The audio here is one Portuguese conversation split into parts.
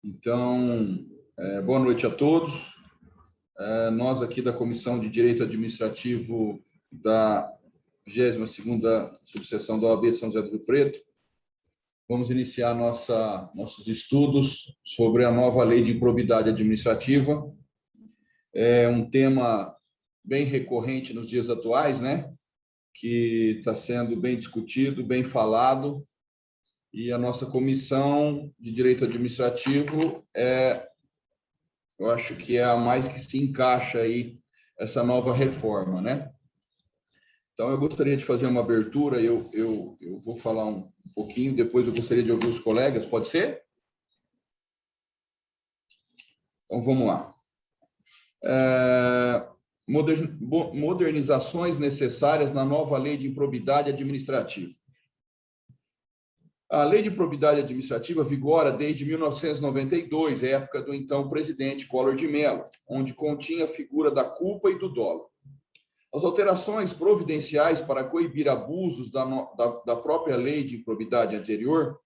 Então, boa noite a todos. Nós aqui da Comissão de Direito Administrativo da 22ª Subseção da OAB de São José do Rio Preto, vamos iniciar nossos estudos sobre a nova Lei de Improbidade Administrativa. É um tema bem recorrente nos dias atuais, né? Que está sendo bem discutido, bem falado, e a nossa Comissão de Direito Administrativo eu acho que é a mais que se encaixa aí essa nova reforma, né? Então, eu gostaria de fazer uma abertura, eu vou falar um pouquinho, depois eu gostaria de ouvir os colegas, pode ser? Então, vamos lá. Modernizações necessárias na nova Lei de Improbidade Administrativa. A Lei de Improbidade Administrativa vigora desde 1992, época do então presidente Collor de Mello, onde continha a figura da culpa e do dolo. As alterações providenciais para coibir abusos da própria Lei de Improbidade anterior,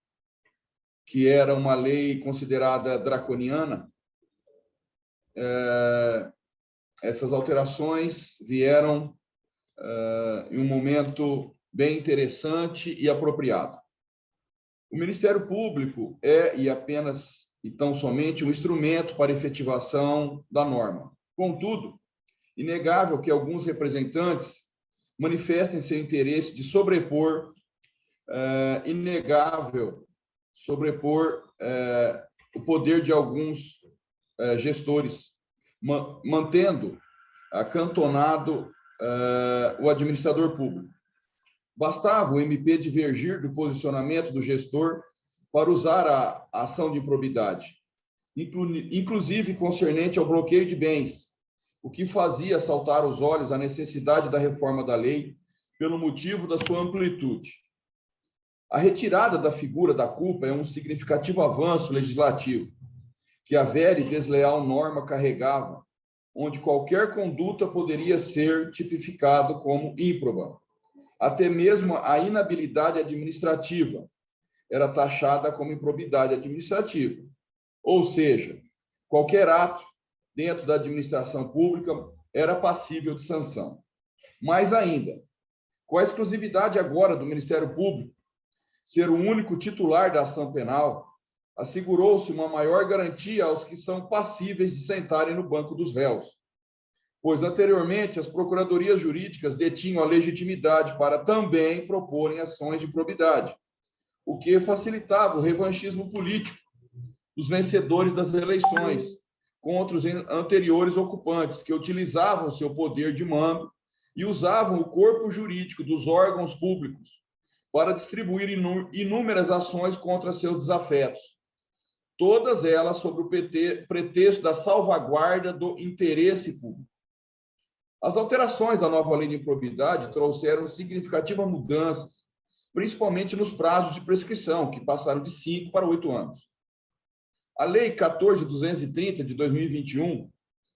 que era uma lei considerada draconiana, essas alterações vieram em um momento bem interessante e apropriado. O Ministério Público e apenas e tão somente um instrumento para efetivação da norma. Contudo, inegável que alguns representantes manifestem seu interesse de sobrepor o poder de alguns gestores, mantendo acantonado o administrador público. Bastava o MP divergir do posicionamento do gestor para usar a ação de improbidade, inclusive concernente ao bloqueio de bens, o que fazia saltar aos olhos a necessidade da reforma da lei pelo motivo da sua amplitude. A retirada da figura da culpa é um significativo avanço legislativo que a velha e desleal norma carregava, onde qualquer conduta poderia ser tipificado como ímproba. Até mesmo a inabilidade administrativa era taxada como improbidade administrativa. Ou seja, qualquer ato dentro da administração pública era passível de sanção. Mais ainda, com a exclusividade agora do Ministério Público ser o único titular da ação penal, assegurou-se uma maior garantia aos que são passíveis de sentarem no banco dos réus, pois anteriormente as procuradorias jurídicas detinham a legitimidade para também proporem ações de improbidade, o que facilitava o revanchismo político dos vencedores das eleições contra os anteriores ocupantes, que utilizavam seu poder de mando e usavam o corpo jurídico dos órgãos públicos para distribuir inúmeras ações contra seus desafetos, todas elas sob o pretexto da salvaguarda do interesse público. As alterações da nova lei de improbidade trouxeram significativas mudanças, principalmente nos prazos de prescrição, que passaram de 5 para 8 anos. A Lei 14.230, de 2021,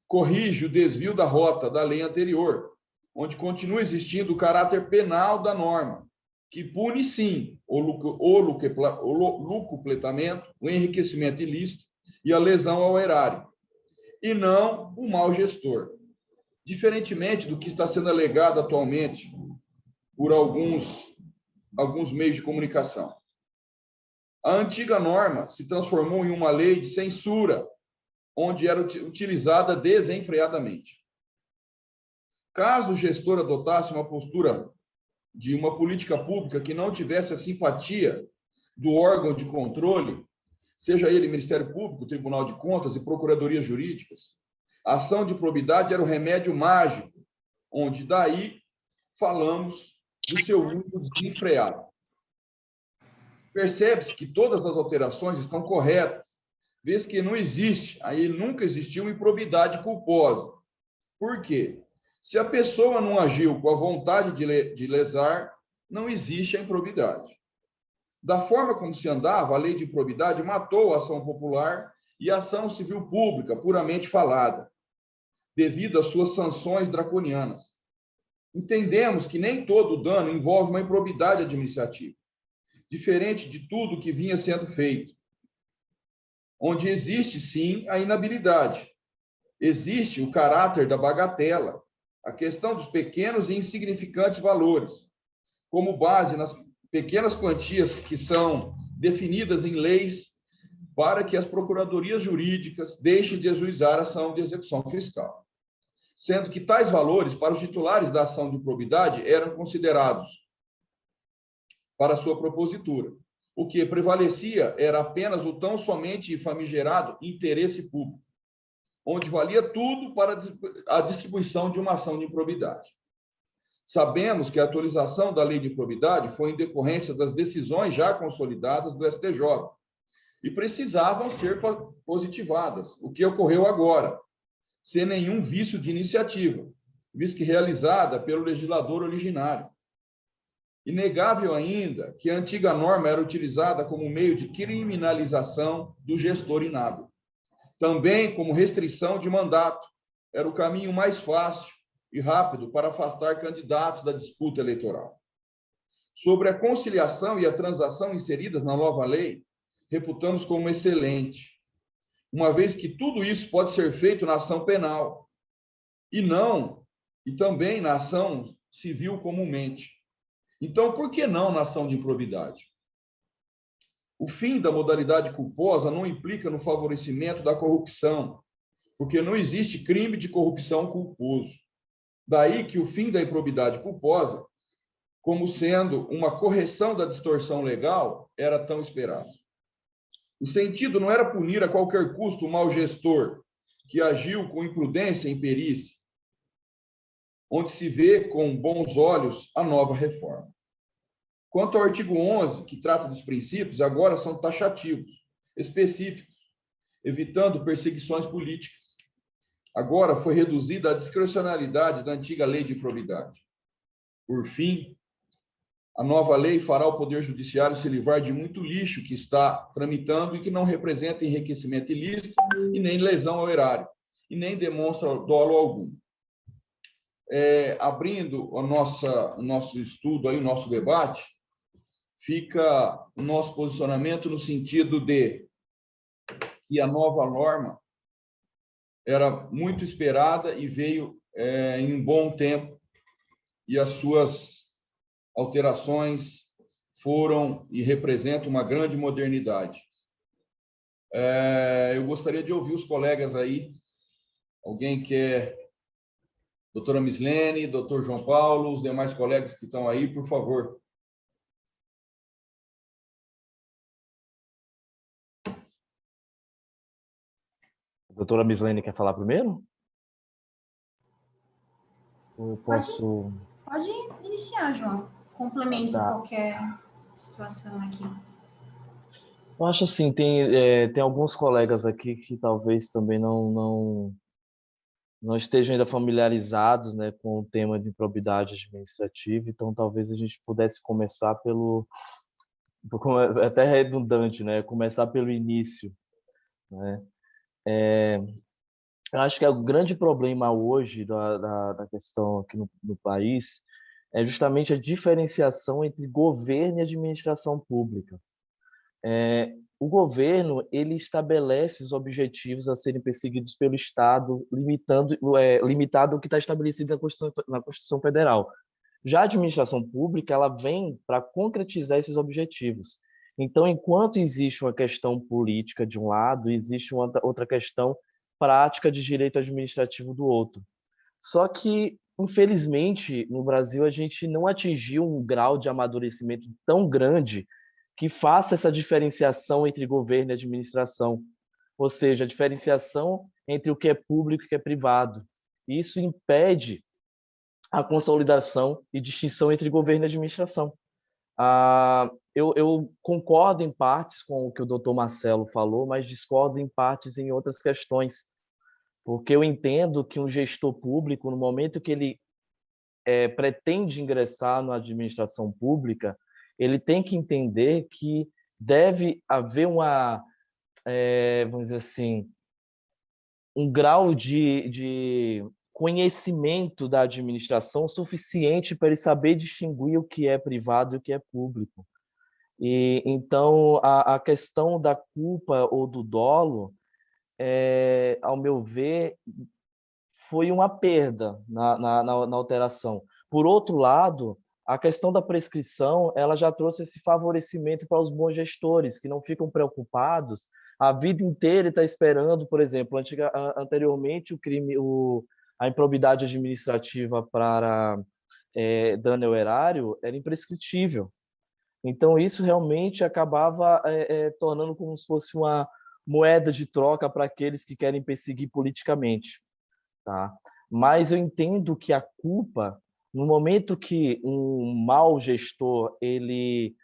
corrige o desvio da rota da lei anterior, onde continua existindo o caráter penal da norma, que pune, sim, o lucupletamento, o enriquecimento ilícito e a lesão ao erário, e não o mau gestor. Diferentemente do que está sendo alegado atualmente por alguns meios de comunicação. A antiga norma se transformou em uma lei de censura, onde era utilizada desenfreadamente. Caso o gestor adotasse uma postura de uma política pública que não tivesse a simpatia do órgão de controle, seja ele Ministério Público, Tribunal de Contas e Procuradorias Jurídicas, a ação de improbidade era o remédio mágico, onde daí falamos do seu uso desenfreado. Percebe-se que todas as alterações estão corretas, vez que não existe, aí nunca existiu uma improbidade culposa. Por quê? Se a pessoa não agiu com a vontade de lesar, não existe a improbidade. Da forma como se andava, a lei de improbidade matou a ação popular e a ação civil pública, puramente falada, devido às suas sanções draconianas. Entendemos que nem todo dano envolve uma improbidade administrativa, diferente de tudo que vinha sendo feito. onde existe, sim, a inabilidade. Existe o caráter da bagatela, a questão dos pequenos e insignificantes valores, como base nas pequenas quantias que são definidas em leis para que as procuradorias jurídicas deixem de ajuizar a ação de execução fiscal. Sendo que tais valores, para os titulares da ação de improbidade, eram considerados para sua propositura. O que prevalecia era apenas o tão somente famigerado interesse público, onde valia tudo para a distribuição de uma ação de improbidade. Sabemos que a atualização da lei de improbidade foi em decorrência das decisões já consolidadas do STJ e precisavam ser positivadas, o que ocorreu agora, sem nenhum vício de iniciativa, visto que realizada pelo legislador originário. Inegável ainda que a antiga norma era utilizada como meio de criminalização do gestor inábil. Também como restrição de mandato, era o caminho mais fácil e rápido para afastar candidatos da disputa eleitoral. Sobre a conciliação e a transação inseridas na nova lei, reputamos como excelente, uma vez que tudo isso pode ser feito na ação penal e também na ação civil comumente. Então, por que não na ação de improbidade? O fim da modalidade culposa não implica no favorecimento da corrupção, porque não existe crime de corrupção culposo. Daí que o fim da improbidade culposa, como sendo uma correção da distorção legal, era tão esperado. O sentido não era punir a qualquer custo o mau gestor que agiu com imprudência e imperícia, onde se vê com bons olhos a nova reforma. Quanto ao artigo 11, que trata dos princípios, agora são taxativos, específicos, evitando perseguições políticas. Agora foi reduzida a discrecionalidade da antiga lei de improbidade. Por fim, a nova lei fará o Poder Judiciário se livrar de muito lixo que está tramitando e que não representa enriquecimento ilícito e nem lesão ao erário, e nem demonstra dolo algum. Abrindo o nosso estudo, aí, o nosso debate, fica o nosso posicionamento no sentido de que a nova norma era muito esperada e veio em um bom tempo, e as suas alterações foram e representam uma grande modernidade. Eu gostaria de ouvir os colegas aí. Alguém quer? Doutora Mislene, doutor João Paulo, os demais colegas que estão aí, por favor. Doutora Mislene quer falar primeiro? Ou eu posso... Pode iniciar, João. Complemento qualquer situação aqui. Eu acho assim, tem alguns colegas aqui que talvez também não estejam ainda familiarizados, né, com o tema de improbidade administrativa, então talvez a gente pudesse começar é até redundante, né, começar pelo início, né. Eu acho que o grande problema hoje da questão aqui no país é justamente a diferenciação entre governo e administração pública. O governo, ele estabelece os objetivos a serem perseguidos pelo Estado, limitado ao que está estabelecido na Constituição Federal. Já a administração pública, ela vem para concretizar esses objetivos. Então, enquanto existe uma questão política de um lado, existe outra questão prática de direito administrativo do outro. Só que, infelizmente, no Brasil, a gente não atingiu um grau de amadurecimento tão grande que faça essa diferenciação entre governo e administração, ou seja, a diferenciação entre o que é público e o que é privado. Isso impede a consolidação e distinção entre governo e administração. Eu concordo em partes com o que o doutor Marcelo falou, mas discordo em partes em outras questões, porque eu entendo que um gestor público, no momento que ele pretende ingressar na administração pública, ele tem que entender que deve haver vamos dizer assim, um grau de conhecimento da administração suficiente para ele saber distinguir o que é privado e o que é público. E então a questão da culpa ou do dolo, ao meu ver, foi uma perda na alteração. Por outro lado, a questão da prescrição, ela já trouxe esse favorecimento para os bons gestores, que não ficam preocupados a vida inteira e está esperando, por exemplo, anteriormente a improbidade administrativa para dano ao erário era imprescritível. Então, isso realmente acabava tornando como se fosse uma moeda de troca para aqueles que querem perseguir politicamente, tá? Mas eu entendo que a culpa, no momento que um mau gestor ele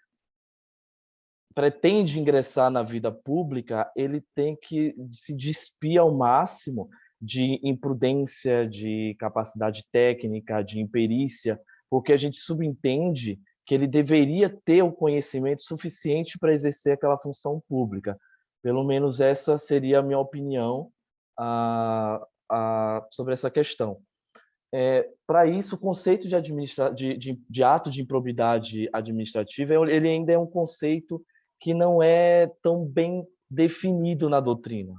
pretende ingressar na vida pública, ele tem que se despir ao máximo de imprudência, de capacidade técnica, de imperícia, porque a gente subentende que ele deveria ter o conhecimento suficiente para exercer aquela função pública. Pelo menos essa seria a minha opinião sobre essa questão. Para isso, o conceito de ato de improbidade administrativa, ele ainda é um conceito que não é tão bem definido na doutrina.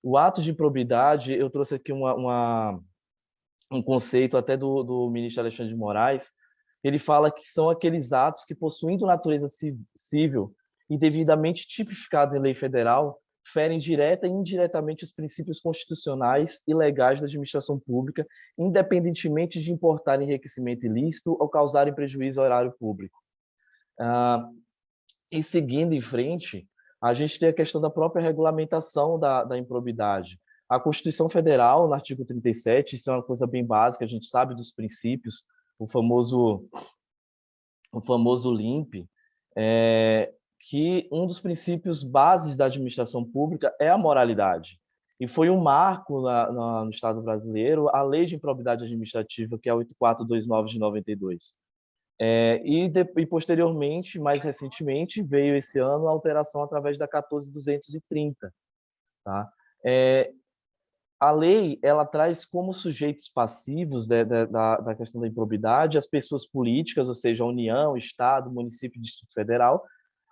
O ato de improbidade, eu trouxe aqui um conceito até do ministro Alexandre de Moraes, ele fala que são aqueles atos que, possuindo natureza civil e devidamente tipificado em lei federal, ferem direta e indiretamente os princípios constitucionais e legais da administração pública, independentemente de importar enriquecimento ilícito ou causarem prejuízo ao erário público. E seguindo em frente, a gente tem a questão da própria regulamentação da improbidade. A Constituição Federal, no artigo 37, isso é uma coisa bem básica, a gente sabe dos princípios, o famoso LIMP, que um dos princípios bases da administração pública é a moralidade. E foi um marco no Estado brasileiro a Lei de Improbidade Administrativa, que é a 8429 de 92. E posteriormente, mais recentemente, veio esse ano a alteração através da 14.230. Tá? A lei ela traz como sujeitos passivos da questão da improbidade as pessoas políticas, ou seja, a União, Estado, município e Distrito Federal,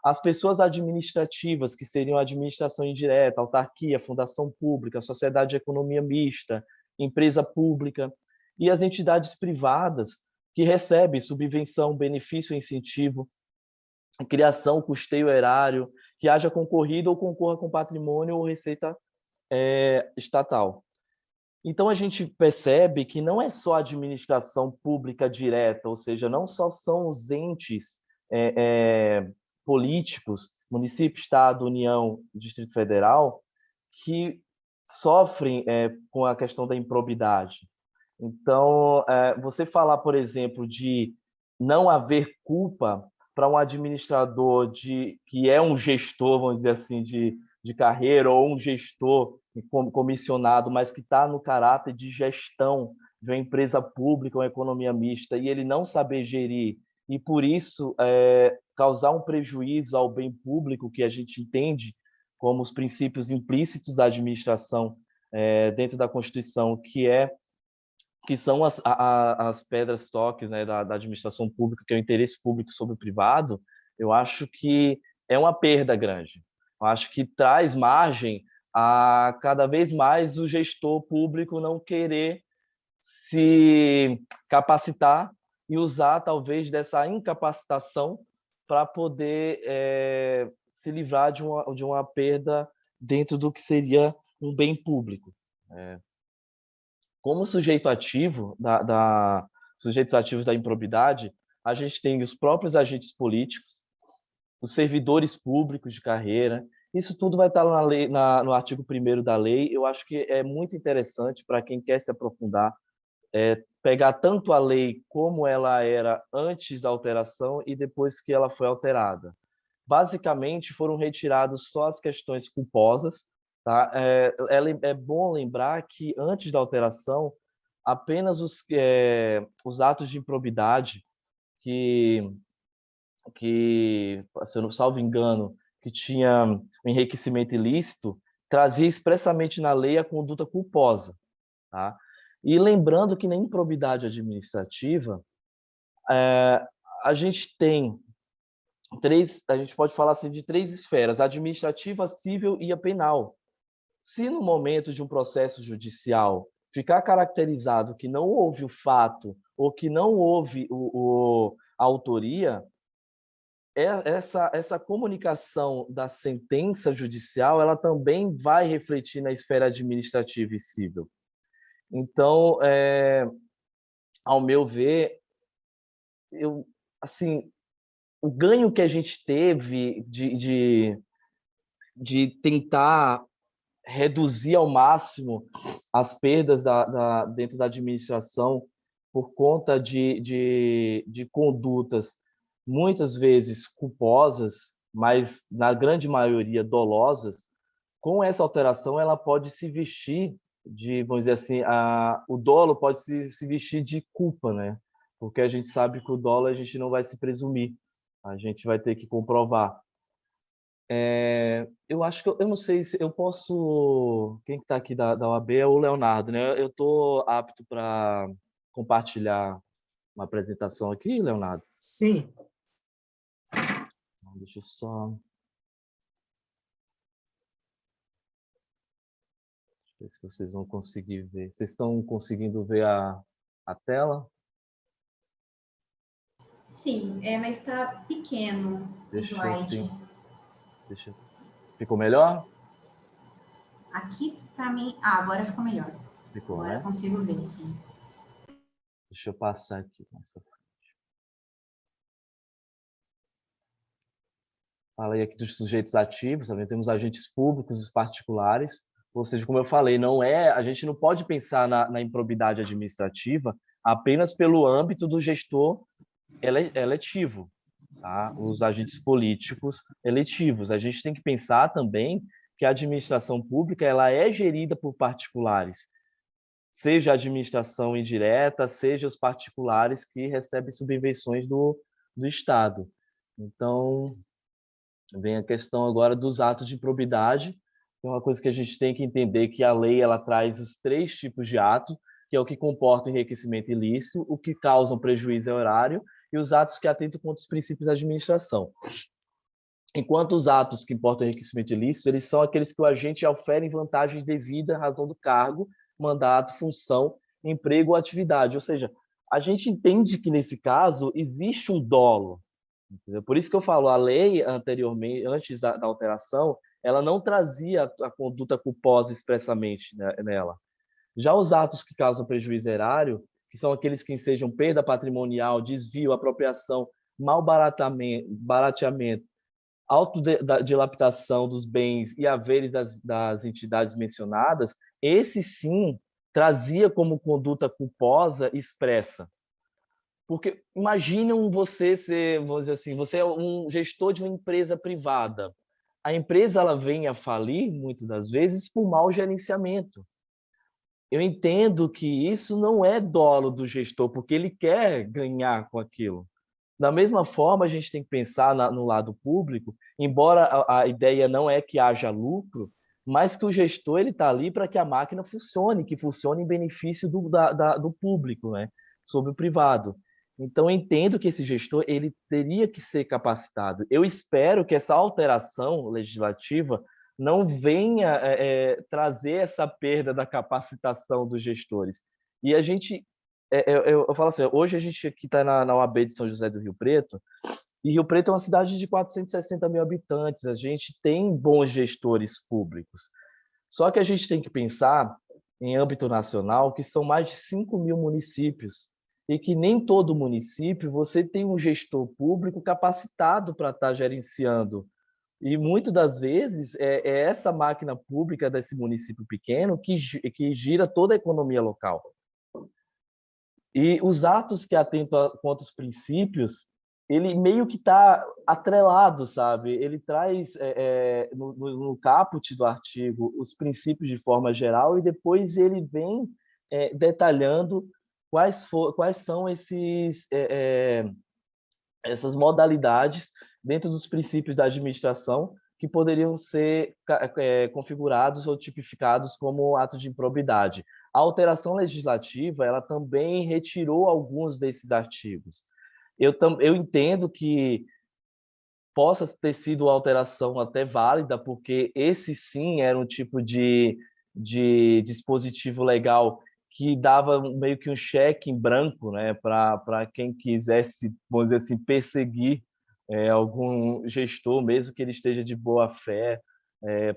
as pessoas administrativas, que seriam a administração indireta, autarquia, fundação pública, sociedade de economia mista, empresa pública, e as entidades privadas, que recebem subvenção, benefício, incentivo, criação, custeio erário, que haja concorrido ou concorra com patrimônio ou receita estatal. Então, a gente percebe que não é só a administração pública direta, ou seja, não só são os entes políticos, município, Estado, União, Distrito Federal, que sofrem com a questão da improbidade. Então, você falar, por exemplo, de não haver culpa para um administrador que é um gestor, vamos dizer assim, de carreira, ou um gestor comissionado, mas que está no caráter de gestão de uma empresa pública, uma economia mista, e ele não saber gerir, e por isso causar um prejuízo ao bem público, que a gente entende como os princípios implícitos da administração dentro da Constituição, que são as pedras toques, né, da administração pública, que é o interesse público sobre o privado. Eu acho que é uma perda grande. Eu acho que traz margem a cada vez mais o gestor público não querer se capacitar e usar talvez dessa incapacitação para poder se livrar de uma perda dentro do que seria um bem público. Como sujeito ativo sujeitos ativos da improbidade, a gente tem os próprios agentes políticos, os servidores públicos de carreira. Isso tudo vai estar no artigo 1º da lei. Eu acho que é muito interessante para quem quer se aprofundar, pegar tanto a lei como ela era antes da alteração e depois que ela foi alterada. Basicamente, foram retiradas só as questões culposas. Tá? É bom lembrar que, antes da alteração, apenas os atos de improbidade que, se eu não salvo engano, que tinha um enriquecimento ilícito, trazia expressamente na lei a conduta culposa. Tá? E lembrando que na improbidade administrativa, a gente tem a gente pode falar assim de 3 esferas: a administrativa, a civil e a penal. Se no momento de um processo judicial ficar caracterizado que não houve o fato ou que não houve a autoria, essa comunicação da sentença judicial, ela também vai refletir na esfera administrativa e civil. Então, ao meu ver, assim, o ganho que a gente teve de tentar reduzir ao máximo as perdas dentro da administração por conta de condutas muitas vezes culposas, mas na grande maioria dolosas. Com essa alteração, ela pode se vestir vamos dizer assim, o dolo pode se vestir de culpa, né? Porque a gente sabe que o dolo a gente não vai se presumir, a gente vai ter que comprovar. Eu acho que eu não sei se eu posso. Quem está aqui da OAB é o Leonardo, né? Eu estou apto para compartilhar uma apresentação aqui, Leonardo? Sim. Deixa eu só ver se vocês vão conseguir ver. Vocês estão conseguindo ver a tela? Sim, mas está pequeno o slide. Ficou melhor? Aqui, para mim... Ah, agora ficou melhor. Ficou, agora né? Eu consigo ver, sim. Deixa eu passar aqui mais pra frente. Falei aqui dos sujeitos ativos, também temos agentes públicos e particulares. Ou seja, como eu falei, a gente não pode pensar na improbidade administrativa apenas pelo âmbito do gestor eletivo, tá? Os agentes políticos eletivos. A gente tem que pensar também que a administração pública ela é gerida por particulares, seja a administração indireta, seja os particulares que recebem subvenções do Estado. Então, vem a questão agora dos atos de improbidade. É uma coisa que a gente tem que entender que a lei ela traz os 3 tipos de ato, que é o que comporta enriquecimento ilícito, o que causa prejuízo ao erário e os atos que atentam contra os princípios da administração. Enquanto os atos que importam enriquecimento ilícito, eles são aqueles que o agente ofere vantagem devida à razão do cargo, mandato, função, emprego ou atividade. Ou seja, a gente entende que, nesse caso, existe um dolo. Entendeu? Por isso que eu falo, a lei anteriormente, antes da alteração, ela não trazia a conduta culposa expressamente nela. Já os atos que causam prejuízo erário, que são aqueles que sejam perda patrimonial, desvio, apropriação, barateamento, autodilapidação dos bens e haveres das entidades mencionadas, esse sim trazia como conduta culposa expressa. Porque imaginam você ser, vamos dizer assim, você é um gestor de uma empresa privada. A empresa ela vem a falir, muitas das vezes, por mau gerenciamento. Eu entendo que isso não é dolo do gestor, porque ele quer ganhar com aquilo. Da mesma forma, a gente tem que pensar no lado público, embora a ideia não é que haja lucro, mas que o gestor está ali para que a máquina funcione, que funcione em benefício do público, né, sobre o privado. Então, eu entendo que esse gestor ele teria que ser capacitado. Eu espero que essa alteração legislativa não venha trazer essa perda da capacitação dos gestores. E a gente eu falo assim, hoje a gente aqui está na OAB de São José do Rio Preto, e Rio Preto é uma cidade de 460 mil habitantes, a gente tem bons gestores públicos. Só que a gente tem que pensar, em âmbito nacional, que são mais de 5 mil municípios, e que nem todo município você tem um gestor público capacitado para estar gerenciando. E muitas das vezes é essa máquina pública desse município pequeno que gira toda a economia local. E os atos que atentam contra os princípios, ele meio que está atrelado, sabe? Ele traz no caput do artigo os princípios de forma geral e depois ele vem detalhando quais são essas modalidades dentro dos princípios da administração que poderiam ser configurados ou tipificados como atos de improbidade. A alteração legislativa ela também retirou alguns desses artigos. Eu entendo que possa ter sido alteração até válida, porque esse sim era um tipo de dispositivo legal que dava meio que um cheque em branco, né, para quem quisesse, vamos dizer assim, perseguir algum gestor, mesmo que ele esteja de boa fé,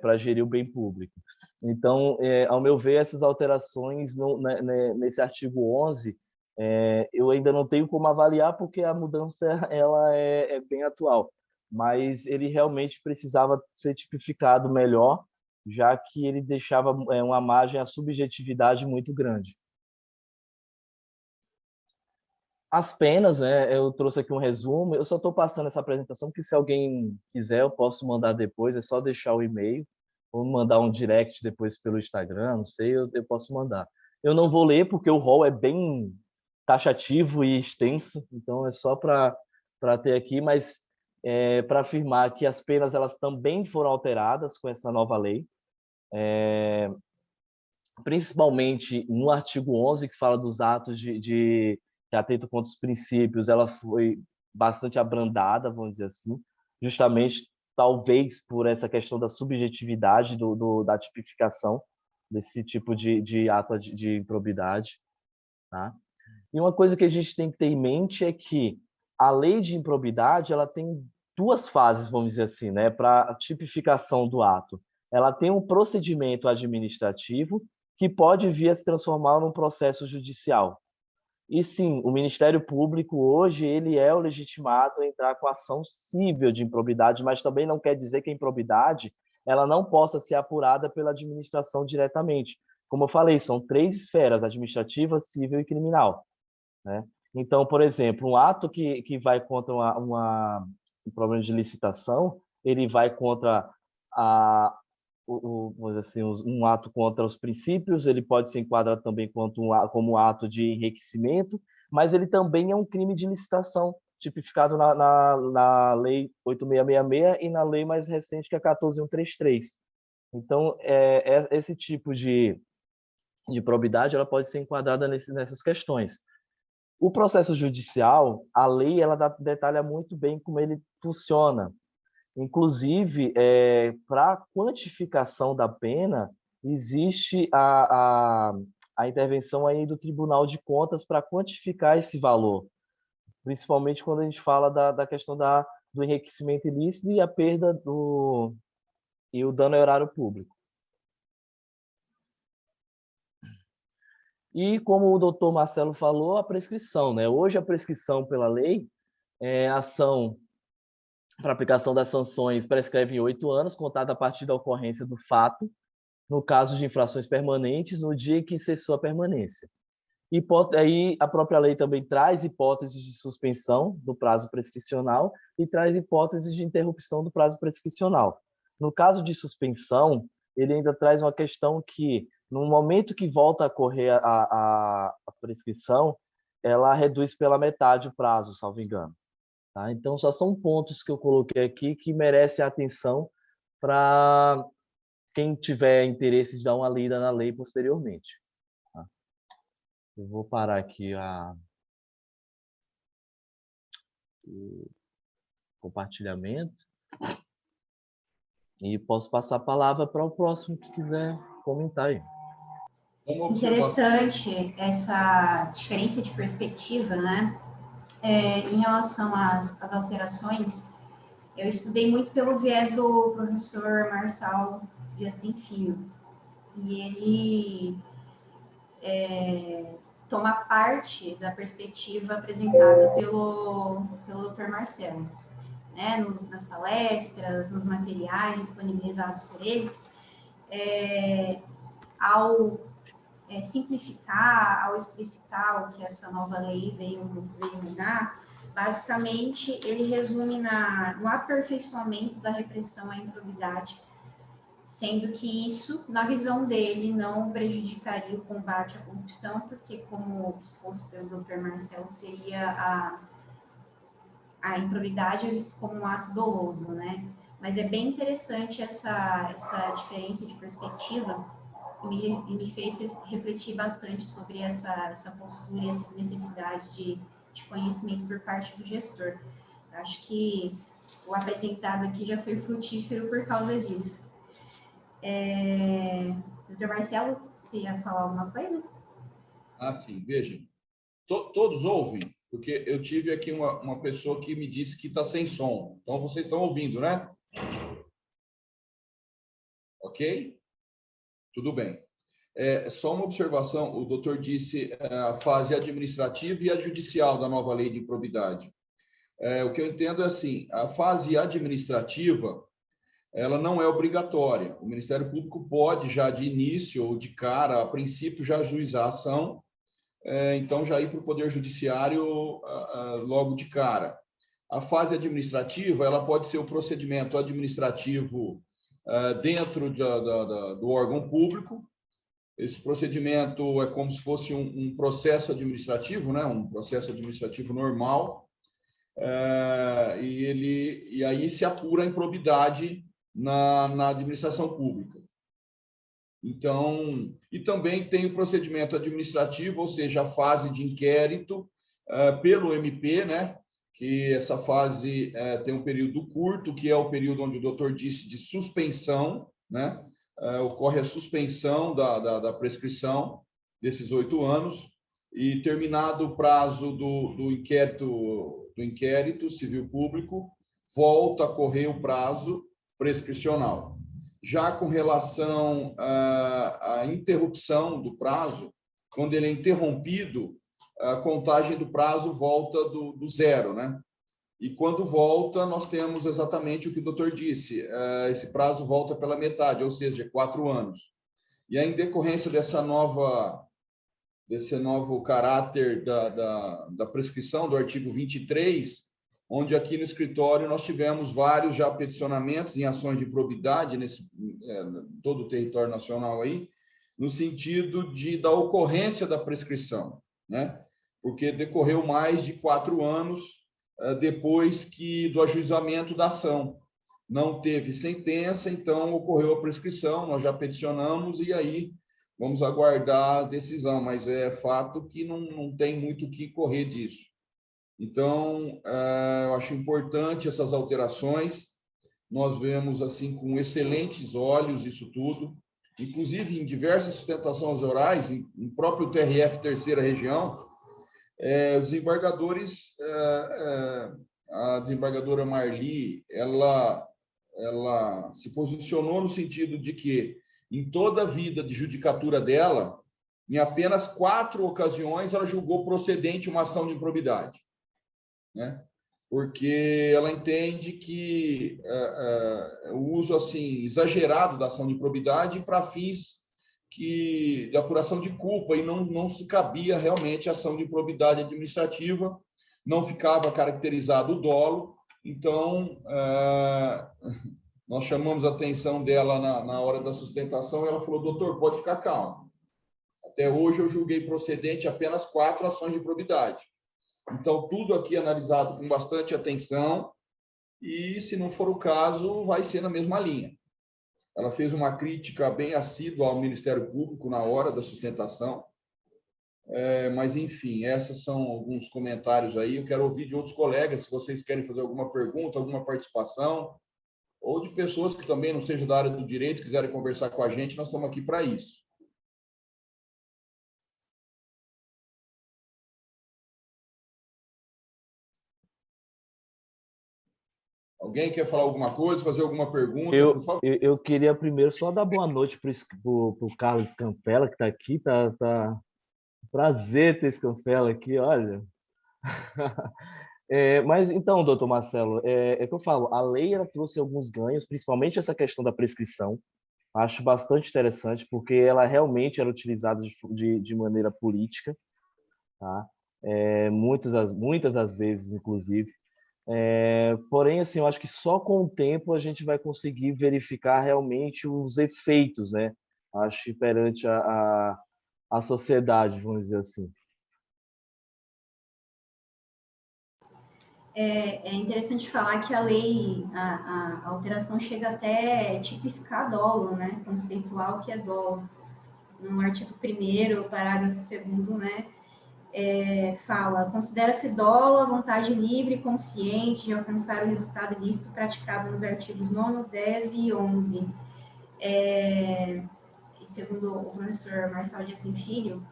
para gerir o bem público. Então, ao meu ver, essas alterações nesse artigo 11, eu ainda não tenho como avaliar, porque a mudança ela é bem atual, mas ele realmente precisava ser tipificado melhor, já que ele deixava uma margem à subjetividade muito grande. As penas, né, eu trouxe aqui um resumo, eu só estou passando essa apresentação, porque se alguém quiser, eu posso mandar depois, é só deixar o e-mail, ou mandar um direct depois pelo Instagram, não sei, eu posso mandar. Eu não vou ler, porque o rol é bem taxativo e extenso, então é só para ter aqui, mas para afirmar que as penas elas também foram alteradas com essa nova lei, principalmente no artigo 11, que fala dos atos que atentam contra os princípios, ela foi bastante abrandada, vamos dizer assim, justamente, talvez, por essa questão da subjetividade da tipificação desse tipo de ato de improbidade. Tá? E uma coisa que a gente tem que ter em mente é que a lei de improbidade ela tem duas fases, vamos dizer assim, né, para a tipificação do ato. Ela tem um procedimento administrativo que pode vir a se transformar num processo judicial. E sim, o Ministério Público hoje ele é o legitimado a entrar com ação civil de improbidade, mas também não quer dizer que a improbidade ela não possa ser apurada pela administração diretamente. Como eu falei, são três esferas: administrativa, civil e criminal, né? Então, por exemplo, um ato que vai contra um problema de licitação, ele vai contra a, vamos dizer assim, um ato contra os princípios, ele pode ser enquadrado também como ato de enriquecimento, mas ele também é um crime de licitação, tipificado na Lei 8.666 e na lei mais recente, que é a 14.133. Então, esse tipo de probidade ela pode ser enquadrada nessas questões. O processo judicial, a lei, ela detalha muito bem como ele funciona. Inclusive, para a quantificação da pena, existe a intervenção aí do Tribunal de Contas para quantificar esse valor, principalmente quando a gente fala da questão do enriquecimento ilícito e a perda e o dano ao erário público. E como o doutor Marcelo falou, a prescrição, né? Hoje a prescrição pela lei ação para aplicação das sanções prescreve em 8 anos, contado a partir da ocorrência do fato, no caso de infrações permanentes, no dia em que cessou a permanência. Aí a própria lei também traz hipóteses de suspensão do prazo prescricional e traz hipóteses de interrupção do prazo prescricional. No caso de suspensão, ele ainda traz uma questão que, no momento que volta a correr a prescrição, ela reduz pela metade o prazo, salvo engano. Tá? Então, só são pontos que eu coloquei aqui que merecem atenção para quem tiver interesse de dar uma lida na lei posteriormente. Tá? Eu vou parar aqui o compartilhamento e posso passar a palavra para o próximo que quiser comentar aí. Interessante essa diferença de perspectiva, né? Em relação às alterações, eu estudei muito pelo viés do professor Marçal Dias Tem Filho, e ele toma parte da perspectiva apresentada pelo Dr. Marcelo, né? Nas palestras, nos materiais disponibilizados por ele, ao simplificar, ao explicitar o que essa nova lei veio mudar, basicamente ele resume no aperfeiçoamento da repressão à improbidade, sendo que isso, na visão dele, não prejudicaria o combate à corrupção, porque, como exposto pelo Dr. Marcelo, seria a improbidade é visto como um ato doloso, né? Mas é bem interessante essa diferença de perspectiva, e me fez refletir bastante sobre essa postura e essa necessidade de conhecimento por parte do gestor. Acho que o apresentado aqui já foi frutífero por causa disso. Doutor Marcelo, você ia falar alguma coisa? Ah, sim, veja. Todos ouvem? Porque eu tive aqui uma pessoa que me disse que está sem som. Então, vocês estão ouvindo, né? Ok? Tudo bem. Só uma observação, o doutor disse a fase administrativa e a judicial da nova lei de improbidade. O que eu entendo é assim, a fase administrativa, ela não é obrigatória. O Ministério Público pode já de início ou de cara, a princípio, já ajuizar a ação, então já ir para o Poder Judiciário logo de cara. A fase administrativa, ela pode ser o procedimento administrativo dentro do órgão público. Esse procedimento é como se fosse um processo administrativo, né? Um processo administrativo normal, e aí se apura a improbidade na administração pública. Então, e também tem o procedimento administrativo, ou seja, a fase de inquérito pelo MP, né? Que essa fase tem um período curto, que é o período onde o doutor disse de suspensão, né? Ocorre a suspensão da prescrição desses 8 anos, e terminado o prazo do inquérito civil público, volta a correr o prazo prescricional. Já com relação à interrupção do prazo, quando ele é interrompido, a contagem do prazo volta do zero, né? E quando volta, nós temos exatamente o que o doutor disse, esse prazo volta pela metade, ou seja, 4 anos. E aí, em decorrência desse novo caráter da prescrição do artigo 23, onde aqui no escritório nós tivemos vários já peticionamentos em ações de improbidade todo o território nacional aí, no sentido da ocorrência da prescrição, né? Porque decorreu mais de 4 anos depois do ajuizamento da ação. Não teve sentença, então ocorreu a prescrição, nós já peticionamos e aí vamos aguardar a decisão, mas é fato que não tem muito o que correr disso. Então, eu acho importante essas alterações, nós vemos assim com excelentes olhos isso tudo, inclusive em diversas sustentações orais, em próprio TRF Terceira Região, os desembargadores, a desembargadora Marli, ela se posicionou no sentido de que, em toda a vida de judicatura dela, em apenas 4 ocasiões, ela julgou procedente uma ação de improbidade, né? Porque ela entende que o uso assim exagerado da ação de improbidade para fins de apuração de culpa, e não se cabia realmente a ação de improbidade administrativa, não ficava caracterizado o dolo. Então, nós chamamos a atenção dela na hora da sustentação, e ela falou: doutor, pode ficar calmo. Até hoje eu julguei procedente apenas 4 ações de improbidade. Então, tudo aqui analisado com bastante atenção, e, se não for o caso, vai ser na mesma linha. Ela fez uma crítica bem assídua ao Ministério Público na hora da sustentação, mas, enfim, esses são alguns comentários aí. Eu quero ouvir de outros colegas, se vocês querem fazer alguma pergunta, alguma participação, ou de pessoas que também não sejam da área do direito, quiserem conversar com a gente, nós estamos aqui para isso. Alguém quer falar alguma coisa, fazer alguma pergunta, por favor? Eu queria primeiro só dar boa noite para o Carlos Campela, que está aqui. Tá prazer ter esse Campela aqui, olha. Mas então, doutor Marcelo, que eu falo, a lei ela trouxe alguns ganhos, principalmente essa questão da prescrição. Acho bastante interessante, porque ela realmente era utilizada de maneira política, tá? Muitas das vezes, inclusive. Porém, assim, eu acho que só com o tempo a gente vai conseguir verificar realmente os efeitos, né? Acho, perante a sociedade, vamos dizer assim. É interessante falar que a lei, a alteração chega até tipificar dolo, né? Conceitual que é dolo. No artigo 1º, parágrafo 2º, né? fala, considera-se dolo a vontade livre e consciente de alcançar o resultado ilícito praticado nos artigos 9º, 10 e 11. E segundo o professor Marçal de Assis Filho,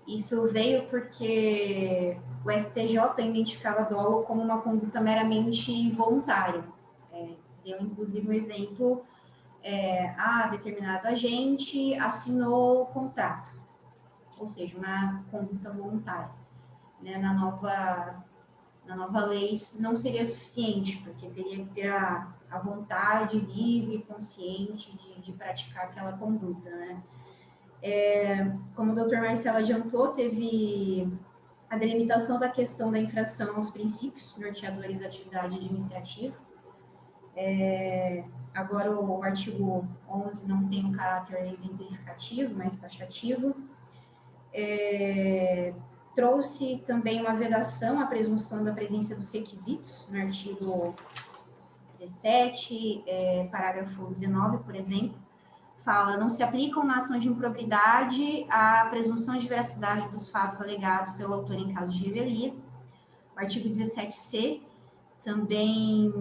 isso veio porque o STJ identificava dolo como uma conduta meramente voluntária. Deu, inclusive, um exemplo, determinado agente assinou o contrato, ou seja, uma conduta voluntária. Né? Na nova lei, isso não seria suficiente, porque teria que ter a vontade livre e consciente de praticar aquela conduta, né? Como o doutor Marcelo adiantou, teve a delimitação da questão da infração aos princípios norteadores da atividade administrativa. Agora, o artigo 11 não tem um caráter exemplificativo, mas taxativo. Trouxe também uma vedação à presunção da presença dos requisitos, no artigo 17, parágrafo 19, por exemplo, fala, não se aplicam na ação de improbidade a presunção de veracidade dos fatos alegados pelo autor em caso de revelia. O artigo 17c também,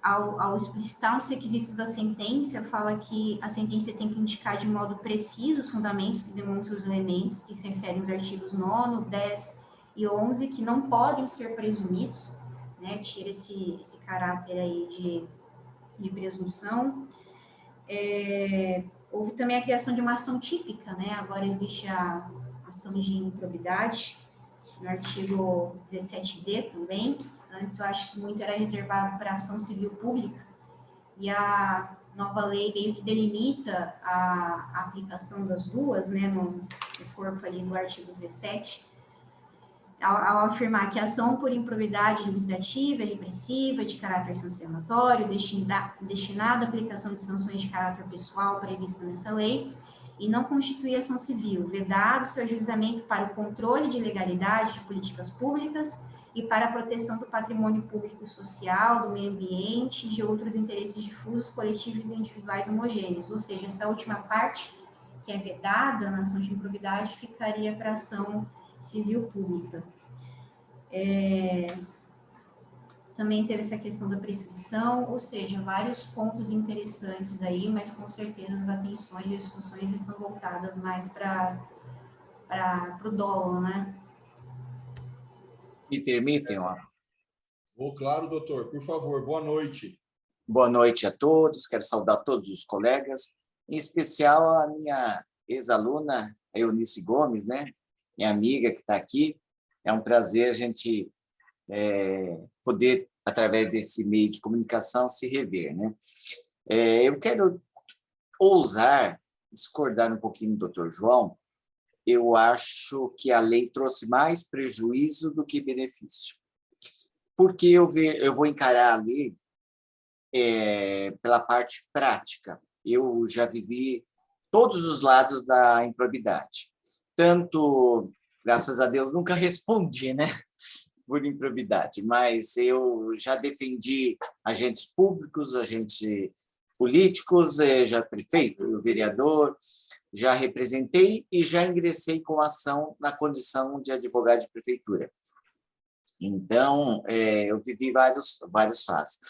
ao explicitar os requisitos da sentença, fala que a sentença tem que indicar de modo preciso os fundamentos que demonstram os elementos que se referem aos artigos 9º, 10 e 11, que não podem ser presumidos, né? Tira esse caráter aí de presunção. Houve também a criação de uma ação típica, né? Agora existe a ação de improbidade, no artigo 17d também. Antes eu acho que muito era reservado para a ação civil pública, e a nova lei meio que delimita a aplicação das duas, né, no corpo ali do artigo 17, ao afirmar que a ação por improbidade administrativa é repressiva, de caráter sancionatório, destinada à aplicação de sanções de caráter pessoal prevista nessa lei, e não constitui ação civil, vedado seu ajuizamento para o controle de legalidade de políticas públicas e para a proteção do patrimônio público e social, do meio ambiente e de outros interesses difusos, coletivos e individuais homogêneos. Ou seja, essa última parte, que é vedada na ação de improbidade, ficaria para a ação civil pública. Também teve essa questão da prescrição, ou seja, vários pontos interessantes aí, mas com certeza as atenções e discussões estão voltadas mais para o dolo, né? Me permitem, Claro, doutor, por favor, boa noite. Boa noite a todos, quero saudar todos os colegas, em especial a minha ex-aluna, a Eunice Gomes, né? Minha amiga que está aqui. É um prazer a gente poder, através desse meio de comunicação, se rever, né? Eu quero ousar discordar um pouquinho do doutor João. Eu acho que a lei trouxe mais prejuízo do que benefício. Porque eu vou encarar a lei pela parte prática. Eu já vivi todos os lados da improbidade. Tanto, graças a Deus, nunca respondi, né, por improbidade, mas eu já defendi agentes públicos, agentes políticos, já prefeito, vereador, já representei e já ingressei com ação na condição de advogado de prefeitura. Então, eu vivi vários fases.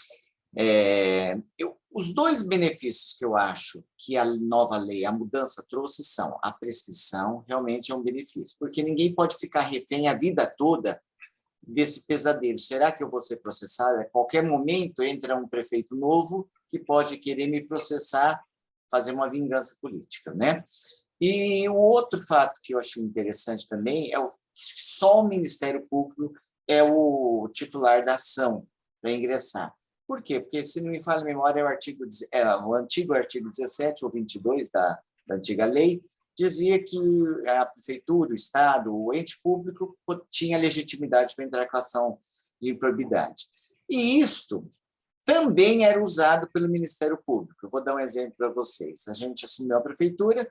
Os dois benefícios que eu acho que a nova lei, a mudança trouxe são a prescrição, realmente é um benefício, porque ninguém pode ficar refém a vida toda desse pesadelo. Será que eu vou ser processado? A qualquer momento entra um prefeito novo que pode querer me processar, fazer uma vingança política, né? E o outro fato que eu acho interessante também é que só o Ministério Público é o titular da ação para ingressar. Por quê? Porque, se não me falha a memória, o antigo artigo 17 ou 22 da antiga lei dizia que a prefeitura, o Estado, o ente público tinha legitimidade para entrar com ação de improbidade. E isto também era usado pelo Ministério Público. Eu vou dar um exemplo para vocês. A gente assumiu a prefeitura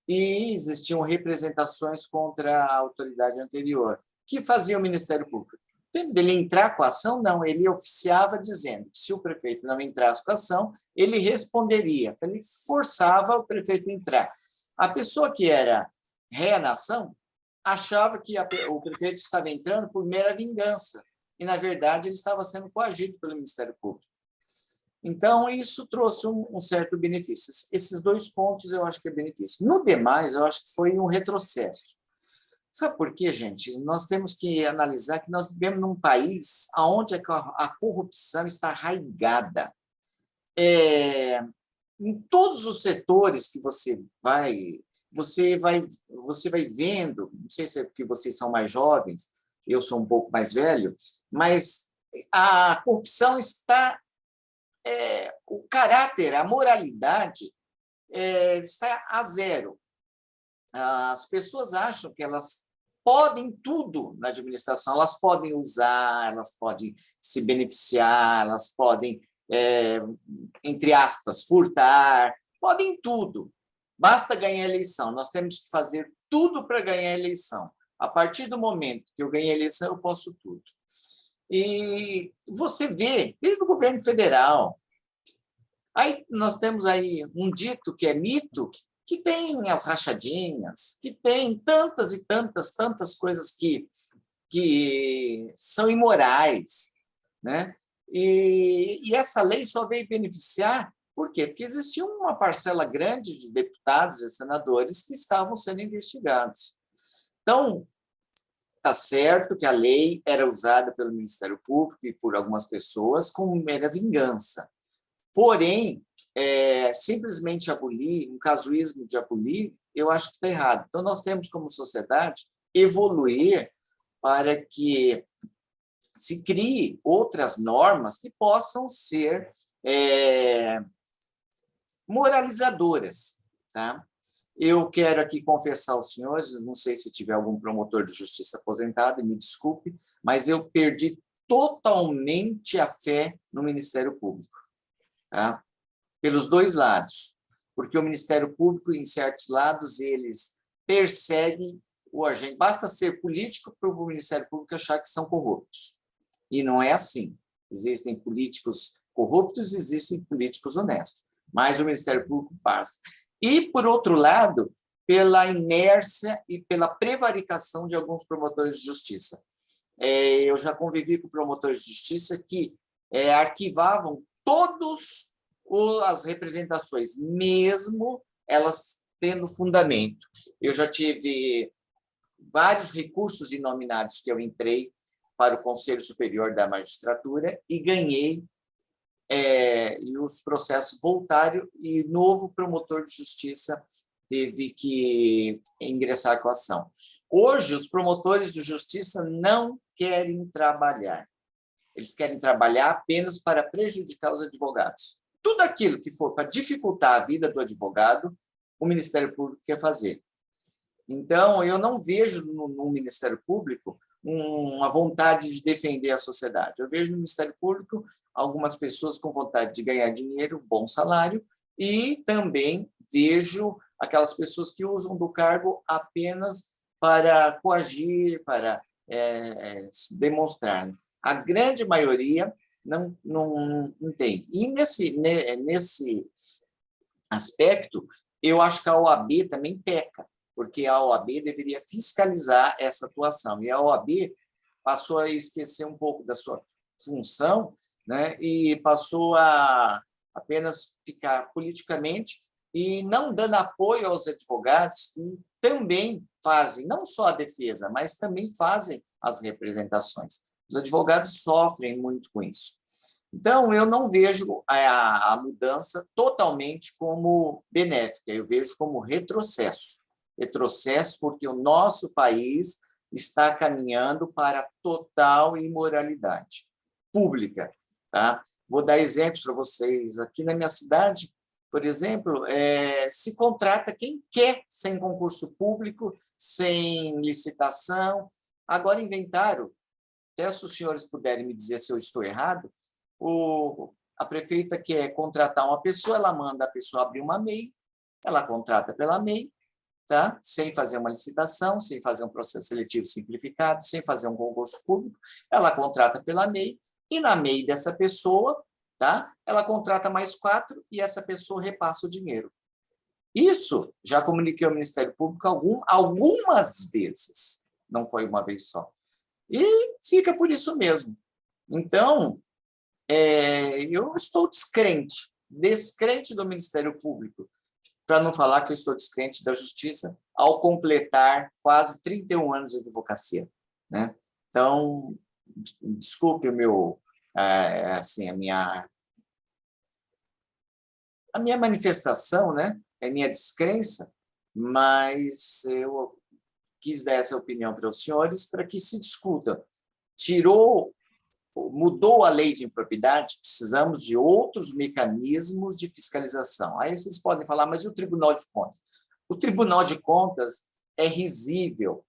e existiam representações contra a autoridade anterior. O que fazia o Ministério Público? Dele entrar com a ação? Não, ele oficiava dizendo que se o prefeito não entrasse com a ação, ele responderia, ele forçava o prefeito a entrar. A pessoa que era ré na ação achava que o prefeito estava entrando por mera vingança, e, na verdade, ele estava sendo coagido pelo Ministério Público. Então, isso trouxe um certo benefício. Esses 2 pontos eu acho que é benefício. No demais, eu acho que foi um retrocesso. Sabe por quê, gente? Nós temos que analisar que nós vivemos num país onde a corrupção está arraigada. Em todos os setores que você vai vendo, não sei se é porque vocês são mais jovens, eu sou um pouco mais velho, mas a corrupção está, o caráter, a moralidade está a zero. As pessoas acham que elas podem tudo na administração, elas podem usar, elas podem se beneficiar, elas podem, entre aspas, furtar, podem tudo. Basta ganhar a eleição. Nós temos que fazer tudo para ganhar a eleição. A partir do momento que eu ganhei a eleição, eu posso tudo. E você vê, desde o governo federal, aí nós temos aí um dito que é mito, que tem as rachadinhas, que tem tantas e tantas coisas que são imorais, né? E essa lei só veio beneficiar, por quê? Porque existia uma parcela grande de deputados e senadores que estavam sendo investigados. Então, está certo que a lei era usada pelo Ministério Público e por algumas pessoas como mera vingança. Porém, simplesmente abolir, um casuísmo de abolir, eu acho que está errado. Então, nós temos, como sociedade, evoluir para que se crie outras normas que possam ser moralizadoras. Tá? Eu quero aqui confessar aos senhores, não sei se tiver algum promotor de justiça aposentado, me desculpe, mas eu perdi totalmente a fé no Ministério Público. Tá? Pelos 2 lados, porque o Ministério Público, em certos lados, eles perseguem o agente. Basta ser político para o Ministério Público achar que são corruptos. E não é assim. Existem políticos corruptos, existem políticos honestos. Mas o Ministério Público passa. E, por outro lado, pela inércia e pela prevaricação de alguns promotores de justiça. Eu já convivi com promotores de justiça que arquivavam todas as representações, mesmo elas tendo fundamento. Eu já tive vários recursos inominados que eu entrei para o Conselho Superior da Magistratura e ganhei, e os processos voltaram, e novo promotor de justiça teve que ingressar com a ação. Hoje, os promotores de justiça não querem trabalhar. Eles querem trabalhar apenas para prejudicar os advogados. Tudo aquilo que for para dificultar a vida do advogado, o Ministério Público quer fazer. Então, eu não vejo no Ministério Público uma vontade de defender a sociedade. Eu vejo no Ministério Público algumas pessoas com vontade de ganhar dinheiro, bom salário, e também vejo aquelas pessoas que usam do cargo apenas para coagir, para demonstrar. A grande maioria não tem. E nesse aspecto, eu acho que a OAB também peca, porque a OAB deveria fiscalizar essa atuação. E a OAB passou a esquecer um pouco da sua função, né, e passou a apenas ficar politicamente e não dando apoio aos advogados que também fazem, não só a defesa, mas também fazem as representações. Os advogados sofrem muito com isso. Então, eu não vejo a mudança totalmente como benéfica, eu vejo como retrocesso. Retrocesso porque o nosso país está caminhando para total imoralidade pública. Tá? Vou dar exemplos para vocês. Aqui na minha cidade, por exemplo, se contrata quem quer, sem concurso público, sem licitação. Agora inventaram, até se os senhores puderem me dizer se eu estou errado, a prefeita quer contratar uma pessoa, ela manda a pessoa abrir uma MEI, ela contrata pela MEI, tá? Sem fazer uma licitação, sem fazer um processo seletivo simplificado, sem fazer um concurso público, ela contrata pela MEI, e na MEI dessa pessoa, tá? Ela contrata mais 4 e essa pessoa repassa o dinheiro. Isso já comuniquei ao Ministério Público algumas vezes, não foi uma vez só. E fica por isso mesmo. Então, eu estou descrente do Ministério Público, para não falar que eu estou descrente da Justiça, ao completar quase 31 anos de advocacia, né? Então, desculpe o meu, assim, a minha manifestação, né? É minha descrença, mas eu quis dar essa opinião para os senhores para que se discuta. Mudou a lei de impropriedade, precisamos de outros mecanismos de fiscalização. Aí vocês podem falar, mas e o Tribunal de Contas? O Tribunal de Contas é risível.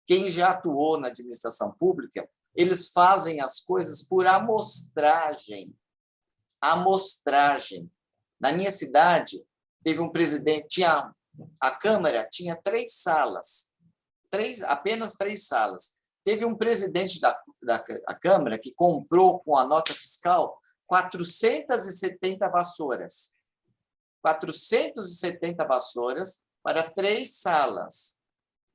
Quem já atuou na administração pública, eles fazem as coisas por amostragem. Amostragem. Na minha cidade, teve um presidente, a Câmara tinha 3 salas, apenas 3 salas. Teve um presidente da Câmara que comprou, com a nota fiscal, 470 vassouras. 470 vassouras para 3 salas.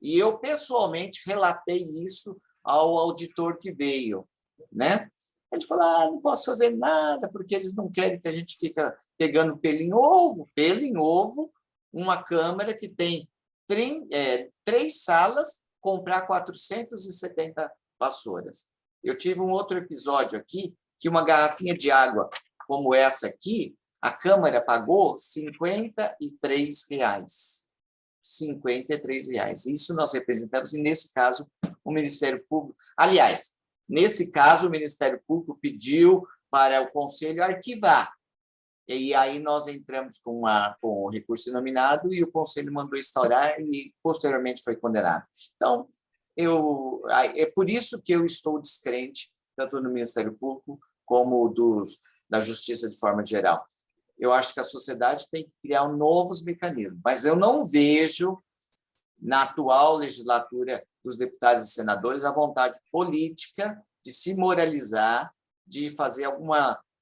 E eu, pessoalmente, relatei isso ao auditor que veio, né? Ele falou, não posso fazer nada, porque eles não querem que a gente fique pegando pelo em ovo. Pelo em ovo, uma Câmara que tem 3 salas, comprar 470 vassouras. Eu tive um outro episódio aqui, que uma garrafinha de água como essa aqui, a Câmara pagou R$ 53. R$ 53. Isso nós representamos, e nesse caso, o Ministério Público. Aliás, nesse caso, o Ministério Público pediu para o Conselho arquivar. E aí nós entramos com o recurso inominado e o Conselho mandou instaurar e, posteriormente, foi condenado. Então, é por isso que eu estou descrente, tanto no Ministério Público como da Justiça de forma geral. Eu acho que a sociedade tem que criar novos mecanismos, mas eu não vejo, na atual legislatura dos deputados e senadores, a vontade política de se moralizar, de fazer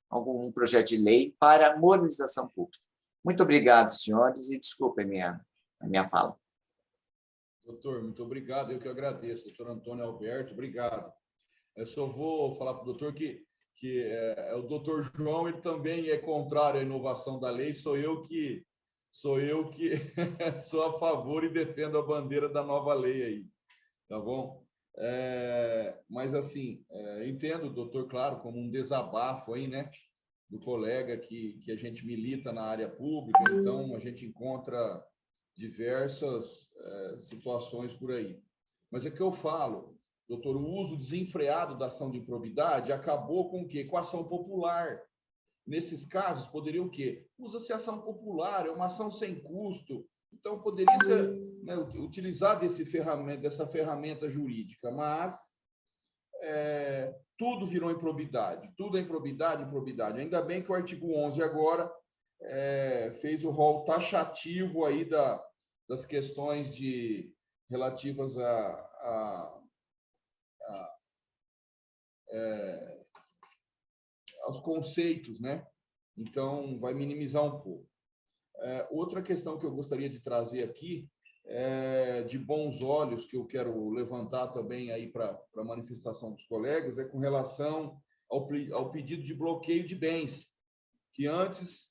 algum projeto de lei para moralização pública. Muito obrigado, senhores, e desculpem a minha fala. Doutor, muito obrigado, eu que agradeço. Doutor Antônio Alberto, obrigado. Eu só vou falar para o doutor que o doutor João, ele também é contrário à inovação da lei, sou eu que sou a favor e defendo a bandeira da nova lei aí, tá bom? Mas, assim, entendo, doutor, claro, como um desabafo aí, né, do colega que a gente milita na área pública, então a gente encontra diversas situações por aí. Mas é que eu falo, doutor, o uso desenfreado da ação de improbidade acabou com o quê? Com a ação popular. Nesses casos, poderia o quê? Usa-se ação popular, é uma ação sem custo, então poderia ser, né, utilizar dessa ferramenta jurídica, mas tudo virou improbidade, tudo é improbidade, improbidade. Ainda bem que o artigo 11 agora fez o rol taxativo aí das questões relativas aos conceitos, né? Então, vai minimizar um pouco. Outra questão que eu gostaria de trazer aqui, de bons olhos, que eu quero levantar também aí para a manifestação dos colegas, é com relação ao pedido de bloqueio de bens, que antes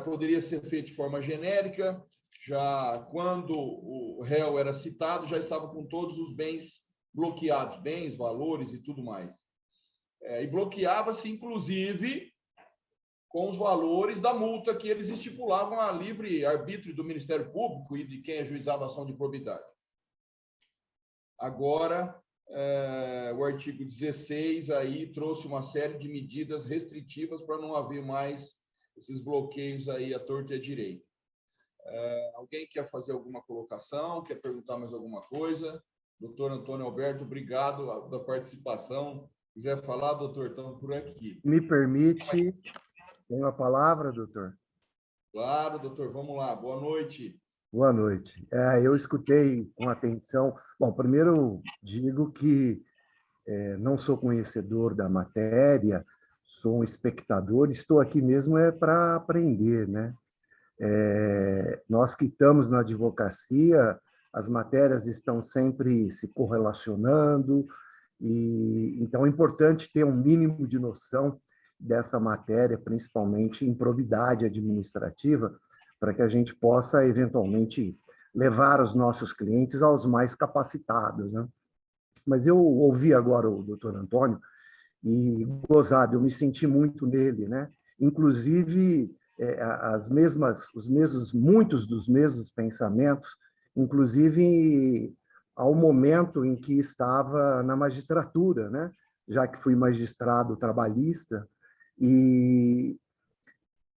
poderia ser feito de forma genérica, já quando o réu era citado, já estava com todos os bens bloqueados, bens, valores e tudo mais. E bloqueava-se, inclusive, com os valores da multa que eles estipulavam a livre arbítrio do Ministério Público e de quem ajuizava a ação de improbidade. Agora, o artigo 16 aí trouxe uma série de medidas restritivas para não haver mais esses bloqueios aí à torta e à direita. Alguém quer fazer alguma colocação? Quer perguntar mais alguma coisa? Doutor Antônio Alberto, obrigado da participação. Quiser falar, doutor, estamos por aqui. Me permite, tenho a palavra, doutor? Claro, doutor, vamos lá. Boa noite. Boa noite. Eu escutei com atenção. Bom, primeiro digo que não sou conhecedor da matéria, sou um espectador, estou aqui mesmo para aprender, né? Nós que estamos na advocacia, as matérias estão sempre se correlacionando, e então é importante ter um mínimo de noção dessa matéria, principalmente em probidade administrativa, para que a gente possa, eventualmente, levar os nossos clientes aos mais capacitados, né? Mas eu ouvi agora o doutor Antônio e, gozado, eu me senti muito nele, né? Inclusive, muitos dos mesmos pensamentos, inclusive ao momento em que estava na magistratura, né? Já que fui magistrado trabalhista, e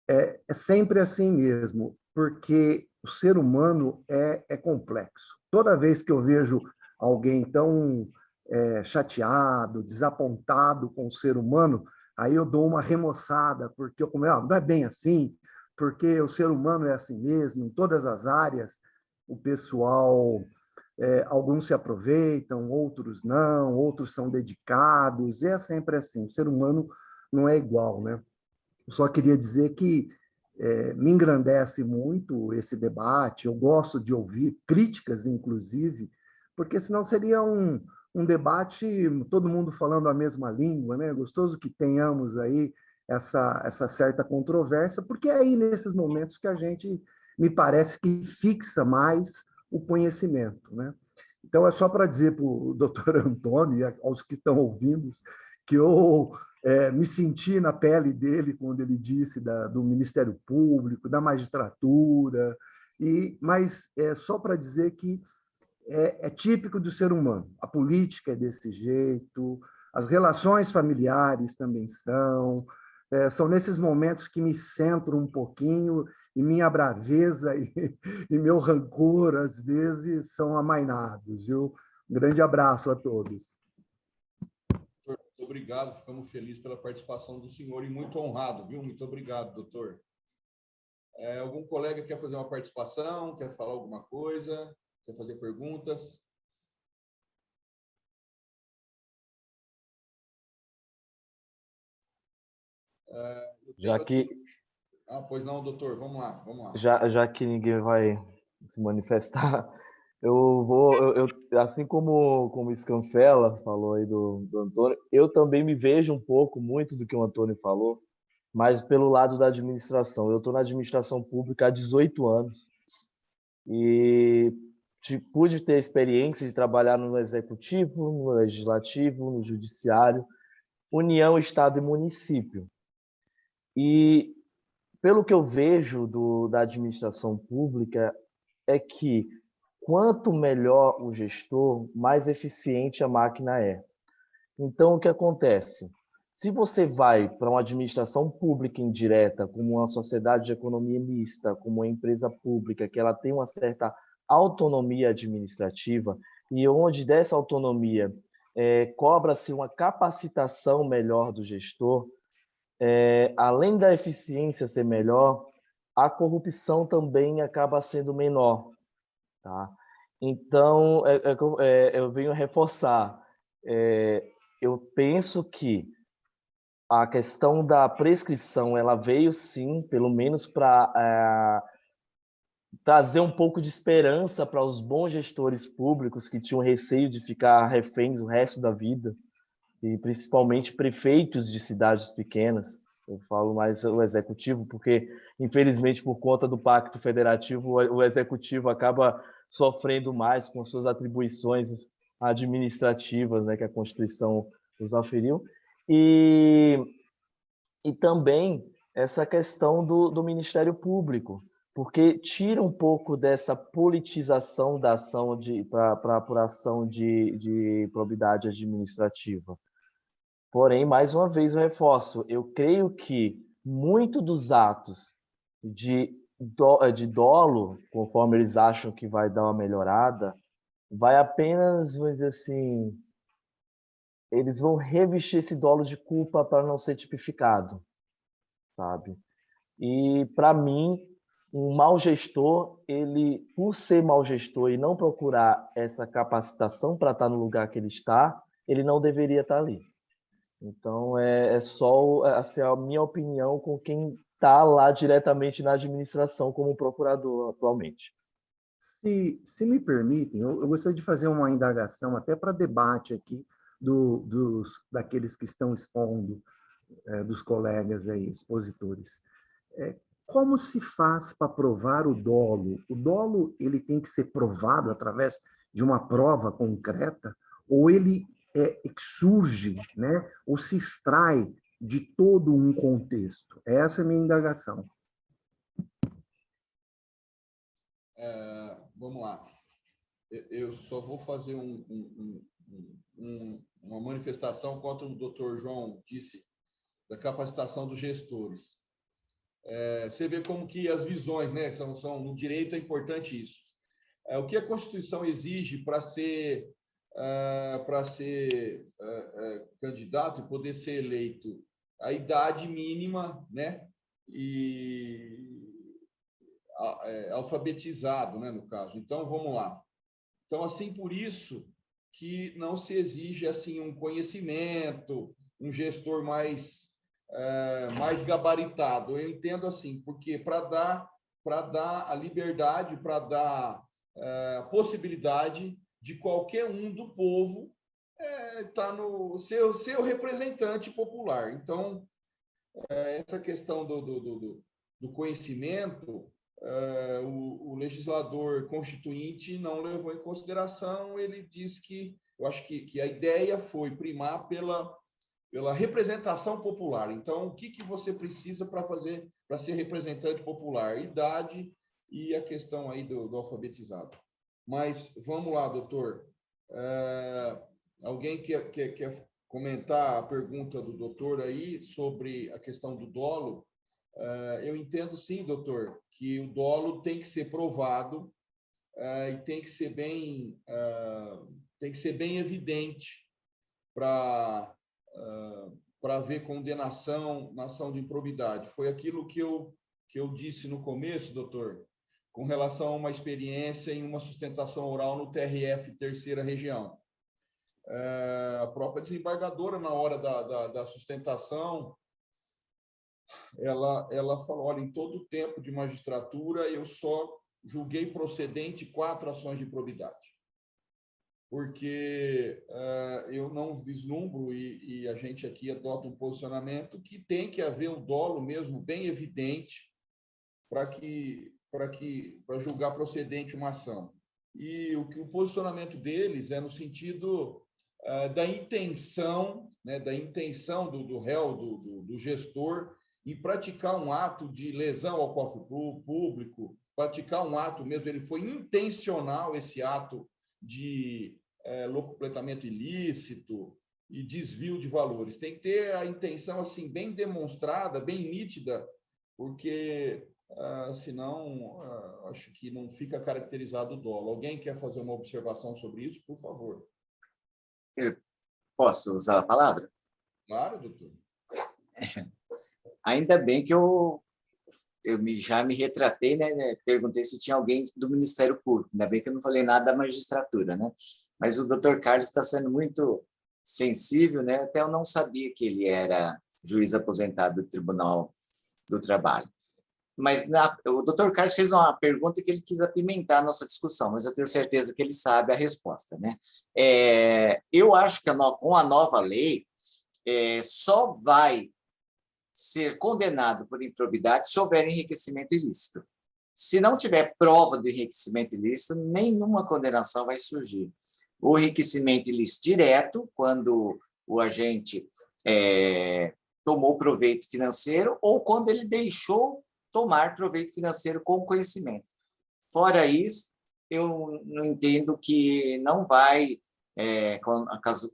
é sempre assim mesmo, porque o ser humano é complexo. Toda vez que eu vejo alguém tão chateado, desapontado com o ser humano, aí eu dou uma remoçada, porque eu começo, não é bem assim, porque o ser humano é assim mesmo, em todas as áreas, o pessoal, alguns se aproveitam, outros não, outros são dedicados, é sempre assim, o ser humano não é igual, né? Eu só queria dizer que me engrandece muito esse debate, eu gosto de ouvir críticas, inclusive, porque senão seria um debate, todo mundo falando a mesma língua, né? Gostoso que tenhamos aí essa certa controvérsia, porque é aí nesses momentos que a gente, me parece que fixa mais o conhecimento, né? Então, é só para dizer para o doutor Antônio e aos que estão ouvindo que eu me senti na pele dele quando ele disse do Ministério Público, da magistratura, mas só para dizer que é típico do ser humano. A política é desse jeito, as relações familiares também são. São nesses momentos que me centro um pouquinho e minha braveza e meu rancor, às vezes, são amainados. Viu? Um grande abraço a todos. Muito obrigado, ficamos felizes pela participação do senhor e muito honrado, viu? Muito obrigado, doutor. Algum colega quer fazer uma participação, quer falar alguma coisa, quer fazer perguntas? Já que, pois não, doutor, vamos lá, vamos lá. já que ninguém vai se manifestar, assim como o Scanfella falou aí do Antônio, eu também me vejo um pouco, muito do que o Antônio falou, mas pelo lado da administração. Eu estou na administração pública há 18 anos e pude ter experiência de trabalhar no executivo, no legislativo, no judiciário, União, Estado e município. E pelo que eu vejo da administração pública é que quanto melhor o gestor, mais eficiente a máquina é. Então, o que acontece? Se você vai para uma administração pública indireta, como uma sociedade de economia mista, como uma empresa pública, que ela tem uma certa autonomia administrativa, e onde dessa autonomia cobra-se uma capacitação melhor do gestor, além da eficiência ser melhor, a corrupção também acaba sendo menor. Tá? Então, eu venho reforçar. Eu penso que a questão da prescrição ela veio sim, pelo menos para trazer um pouco de esperança para os bons gestores públicos que tinham receio de ficar reféns o resto da vida, e principalmente prefeitos de cidades pequenas. Eu falo mais o executivo, porque, infelizmente, por conta do Pacto Federativo, o executivo acaba sofrendo mais com suas atribuições administrativas, né, que a Constituição nos aferiu. E também essa questão do Ministério Público, porque tira um pouco dessa politização da ação para apuração de probidade administrativa. Porém, mais uma vez eu reforço, eu creio que muito dos atos de dolo, conforme eles acham que vai dar uma melhorada, vai apenas, vamos dizer assim, eles vão revestir esse dolo de culpa para não ser tipificado, sabe? E, para mim, um mau gestor, ele, por ser mau gestor e não procurar essa capacitação para estar no lugar que ele está, ele não deveria estar ali. Então, é só assim, a minha opinião com quem está lá diretamente na administração como procurador atualmente. Se me permitem, eu gostaria de fazer uma indagação até para debate aqui daqueles que estão expondo, dos colegas aí, expositores. Como se faz para provar o dolo? O dolo ele tem que ser provado através de uma prova concreta ou ele surge, né, ou se extrai de todo um contexto? Essa é a minha indagação. Vamos lá. Eu só vou fazer uma manifestação contra o doutor João disse da capacitação dos gestores. Você vê como que as visões, né, no direito é importante isso. O que a Constituição exige para ser candidato e poder ser eleito? A idade mínima, né, e alfabetizado, né, no caso. Então, vamos lá. Então, assim, por isso que não se exige assim um conhecimento, um gestor mais gabaritado. Eu entendo assim, porque para dar a liberdade, para dar a possibilidade de qualquer um do povo estar no seu representante popular. Então, essa questão do conhecimento, o legislador constituinte não levou em consideração. Ele diz que, eu acho que a ideia foi primar pela representação popular. Então, o que você precisa para ser representante popular? Idade e a questão aí do alfabetizado. Mas vamos lá, doutor. Alguém quer comentar a pergunta do doutor aí sobre a questão do dolo? Eu entendo sim, doutor, que o dolo tem que ser provado e tem que ser bem evidente para haver condenação na ação de improbidade. Foi aquilo que eu disse no começo, doutor, com relação a uma experiência em uma sustentação oral no TRF, terceira região. A própria desembargadora, na hora da sustentação, ela falou, olha, em todo o tempo de magistratura, eu só julguei procedente 4 ações de improbidade. Porque eu não vislumbro, e a gente aqui adota um posicionamento que tem que haver um dolo mesmo bem evidente para julgar procedente uma ação. E o posicionamento deles é no sentido da intenção, né, do réu, do gestor, em praticar um ato de lesão ao cofre público, praticar um ato mesmo, ele foi intencional, esse ato de locupletamento ilícito e desvio de valores. Tem que ter a intenção assim bem demonstrada, bem nítida, porque senão acho que não fica caracterizado o dolo. Alguém quer fazer uma observação sobre isso, por favor? Eu posso usar a palavra? Claro, doutor. Ainda bem que eu já me retratei, né? Perguntei se tinha alguém do Ministério Público. Ainda bem que eu não falei nada da magistratura, né? Mas o doutor Carlos está sendo muito sensível, né? Até eu não sabia que ele era juiz aposentado do Tribunal do Trabalho. Mas o doutor Carlos fez uma pergunta que ele quis apimentar a nossa discussão, mas eu tenho certeza que ele sabe a resposta, né? Eu acho que com a nova lei só vai ser condenado por improbidade se houver enriquecimento ilícito. Se não tiver prova do enriquecimento ilícito, nenhuma condenação vai surgir. O enriquecimento ilícito direto, quando o agente tomou proveito financeiro ou quando ele deixou tomar proveito financeiro com conhecimento. Fora isso, eu não entendo que não vai, com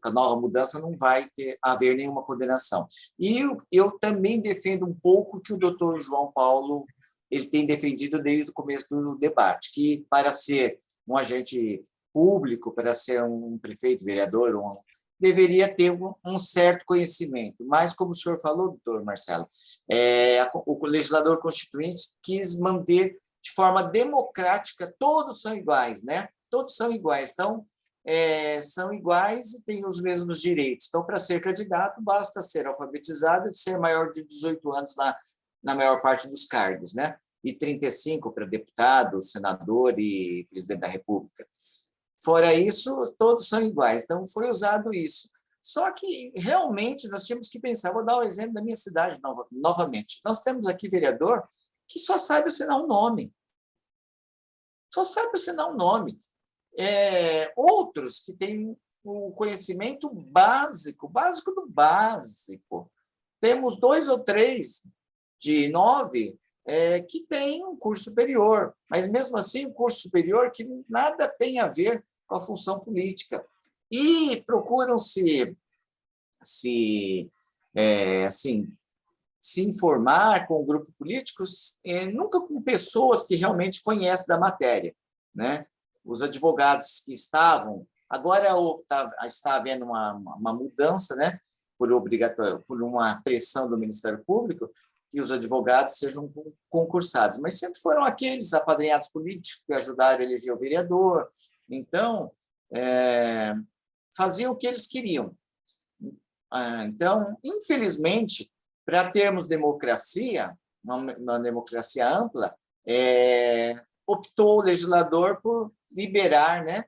a nova mudança, não vai haver nenhuma condenação. E eu também defendo um pouco que o doutor João Paulo ele tem defendido desde o começo do debate, que para ser um agente público, para ser um prefeito, vereador, deveria ter um certo conhecimento. Mas, como o senhor falou, doutor Marcelo, o legislador constituinte quis manter de forma democrática, todos são iguais, né? Todos são iguais. Então, são iguais e têm os mesmos direitos. Então, para ser candidato, basta ser alfabetizado e ser maior de 18 anos na maior parte dos cargos, né? E 35 para deputado, senador e presidente da República. Fora isso, todos são iguais. Então, foi usado isso. Só que, realmente, nós tínhamos que pensar. Vou dar o exemplo da minha cidade novamente. Nós temos aqui vereador que só sabe assinar um nome. Só sabe assinar um nome. Outros que têm o conhecimento básico do básico. Temos 2 ou 3 de 9 que têm um curso superior, mas, mesmo assim, um curso superior que nada tem a ver com a função política. E procuram se informar com o grupo político, nunca com pessoas que realmente conhecem da matéria, né? Os advogados que estavam... Agora está havendo uma mudança, né? Por uma pressão do Ministério Público, que os advogados sejam concursados, mas sempre foram aqueles apadrinhados políticos que ajudaram a eleger o vereador. Então, faziam o que eles queriam. Então, infelizmente, para termos democracia, uma democracia ampla, optou o legislador por liberar, né?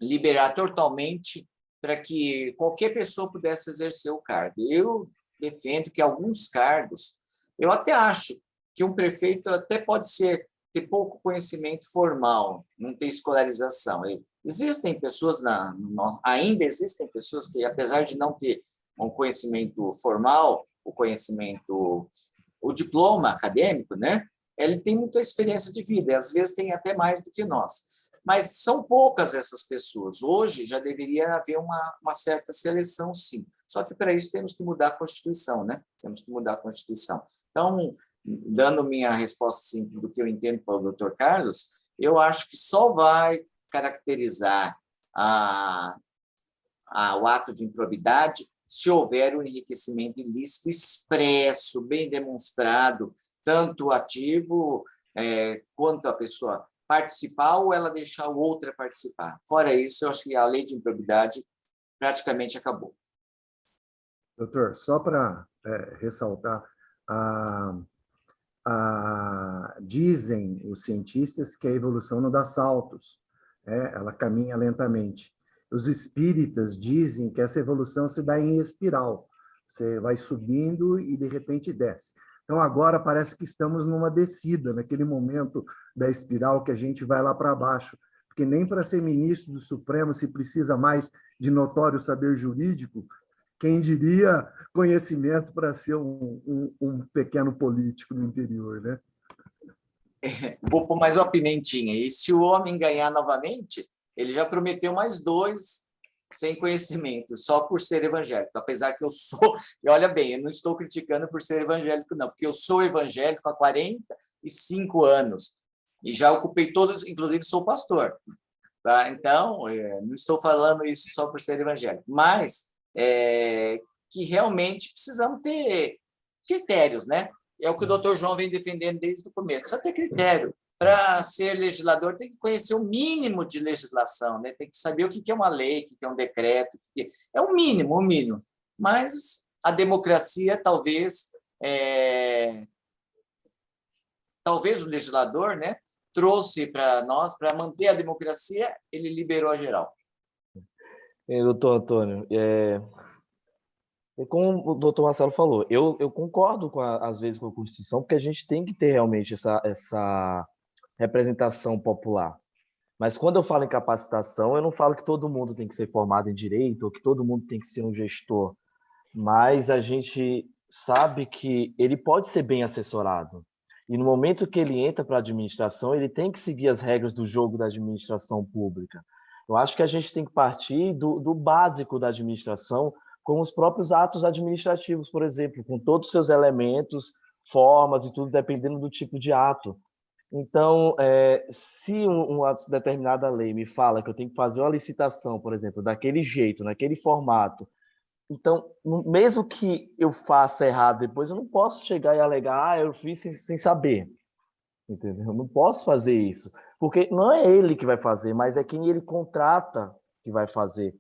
Liberar totalmente para que qualquer pessoa pudesse exercer o cargo. Eu defendo que alguns cargos, eu até acho que um prefeito até pode ter pouco conhecimento formal, não ter escolarização. Existem pessoas, ainda existem pessoas que, apesar de não ter um conhecimento formal, o diploma acadêmico, né? Ele tem muita experiência de vida, e às vezes tem até mais do que nós. Mas são poucas essas pessoas. Hoje já deveria haver uma certa seleção, sim. Só que, para isso, temos que mudar a Constituição, né? Temos que mudar a Constituição. Então, dando minha resposta simples do que eu entendo para o Dr. Carlos, eu acho que só vai caracterizar o ato de improbidade se houver um enriquecimento ilícito expresso, bem demonstrado, tanto ativo quanto a pessoa participar ou ela deixar o outro participar. Fora isso, eu acho que a lei de improbidade praticamente acabou. Doutor, só para ressaltar, dizem os cientistas que a evolução não dá saltos, ela caminha lentamente. Os espíritas dizem que essa evolução se dá em espiral, você vai subindo e, de repente, desce. Então, agora parece que estamos numa descida, naquele momento da espiral que a gente vai lá para baixo, porque nem para ser ministro do Supremo se precisa mais de notório saber jurídico, quem diria conhecimento para ser um pequeno político do interior, né? Vou pôr mais uma pimentinha. E se o homem ganhar novamente, ele já prometeu mais 2 sem conhecimento, só por ser evangélico. Apesar que eu sou... E olha bem, eu não estou criticando por ser evangélico, não, porque eu sou evangélico há 45 anos. E já ocupei todos, inclusive sou pastor. Tá? Então, não estou falando isso só por ser evangélico. Mas que realmente precisamos ter critérios, né? É o que o doutor João vem defendendo desde o começo. Precisa ter critério. Para ser legislador, tem que conhecer o mínimo de legislação, né? Tem que saber o que é uma lei, o que é um decreto. É o mínimo, o mínimo. Mas a democracia, talvez o legislador, né, trouxe para nós, para manter a democracia, ele liberou a geral. Doutor Antônio, como o doutor Marcelo falou, eu concordo às vezes com a Constituição, porque a gente tem que ter realmente essa representação popular. Mas quando eu falo em capacitação, eu não falo que todo mundo tem que ser formado em direito ou que todo mundo tem que ser um gestor, mas a gente sabe que ele pode ser bem assessorado. E no momento que ele entra para a administração, ele tem que seguir as regras do jogo da administração pública. Eu acho que a gente tem que partir do básico da administração, como os próprios atos administrativos, por exemplo, com todos os seus elementos, formas e tudo, dependendo do tipo de ato. Então, se uma determinada lei me fala que eu tenho que fazer uma licitação, por exemplo, daquele jeito, naquele formato, então, mesmo que eu faça errado depois, eu não posso chegar e alegar, eu fiz sem saber. Entendeu? Eu não posso fazer isso, porque não é ele que vai fazer, mas é quem ele contrata que vai fazer.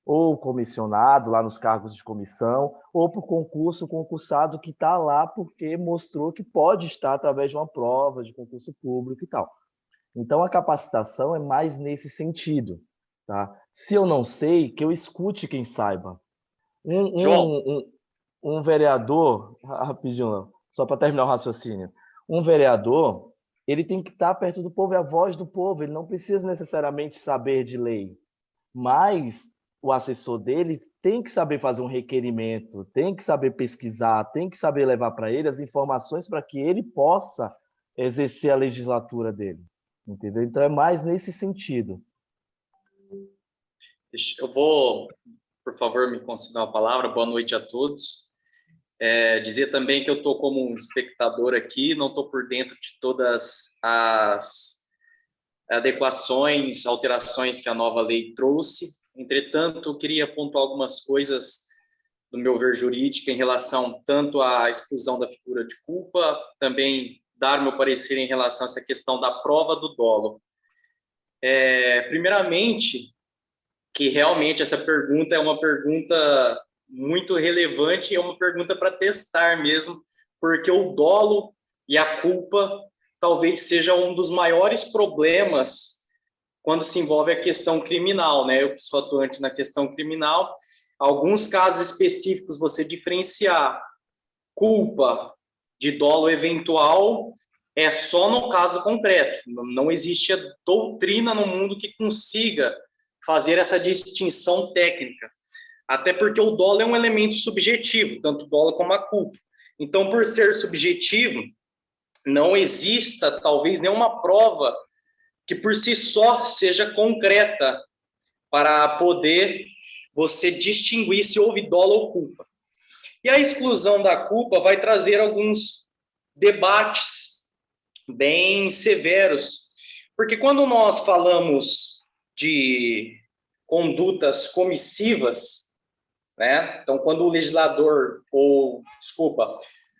ou comissionado lá nos cargos de comissão, ou por concurso, concursado que está lá porque mostrou que pode estar através de uma prova de concurso público e tal. Então, a capacitação é mais nesse sentido, tá? Se eu não sei, que eu escute quem saiba. Um vereador, rapidinho, só para terminar o raciocínio, um vereador, ele tem que estar perto do povo, é a voz do povo, ele não precisa necessariamente saber de lei, mas o assessor dele tem que saber fazer um requerimento, tem que saber pesquisar, tem que saber levar para ele as informações para que ele possa exercer a legislatura dele, entendeu? Então é mais nesse sentido. Eu vou, por favor, me conceder uma palavra. Boa noite a todos. Dizer também que eu estou como um espectador aqui, não estou por dentro de todas as adequações, alterações que a nova lei trouxe. Entretanto, eu queria pontuar algumas coisas do meu ver jurídico em relação tanto à exclusão da figura de culpa, também dar meu parecer em relação a essa questão da prova do dolo. Primeiramente, que realmente essa pergunta é uma pergunta muito relevante e é uma pergunta para testar mesmo, porque o dolo e a culpa talvez seja um dos maiores problemas quando se envolve a questão criminal, né? Eu que sou atuante na questão criminal, alguns casos específicos você diferenciar culpa de dolo eventual é só no caso concreto. Não existe a doutrina no mundo que consiga fazer essa distinção técnica. Até porque o dolo é um elemento subjetivo, tanto o dolo como a culpa. Então, por ser subjetivo, não exista, talvez, nenhuma prova que por si só seja concreta para poder você distinguir se houve dolo ou culpa. E a exclusão da culpa vai trazer alguns debates bem severos, porque quando nós falamos de condutas comissivas, né? Então, quando o legislador,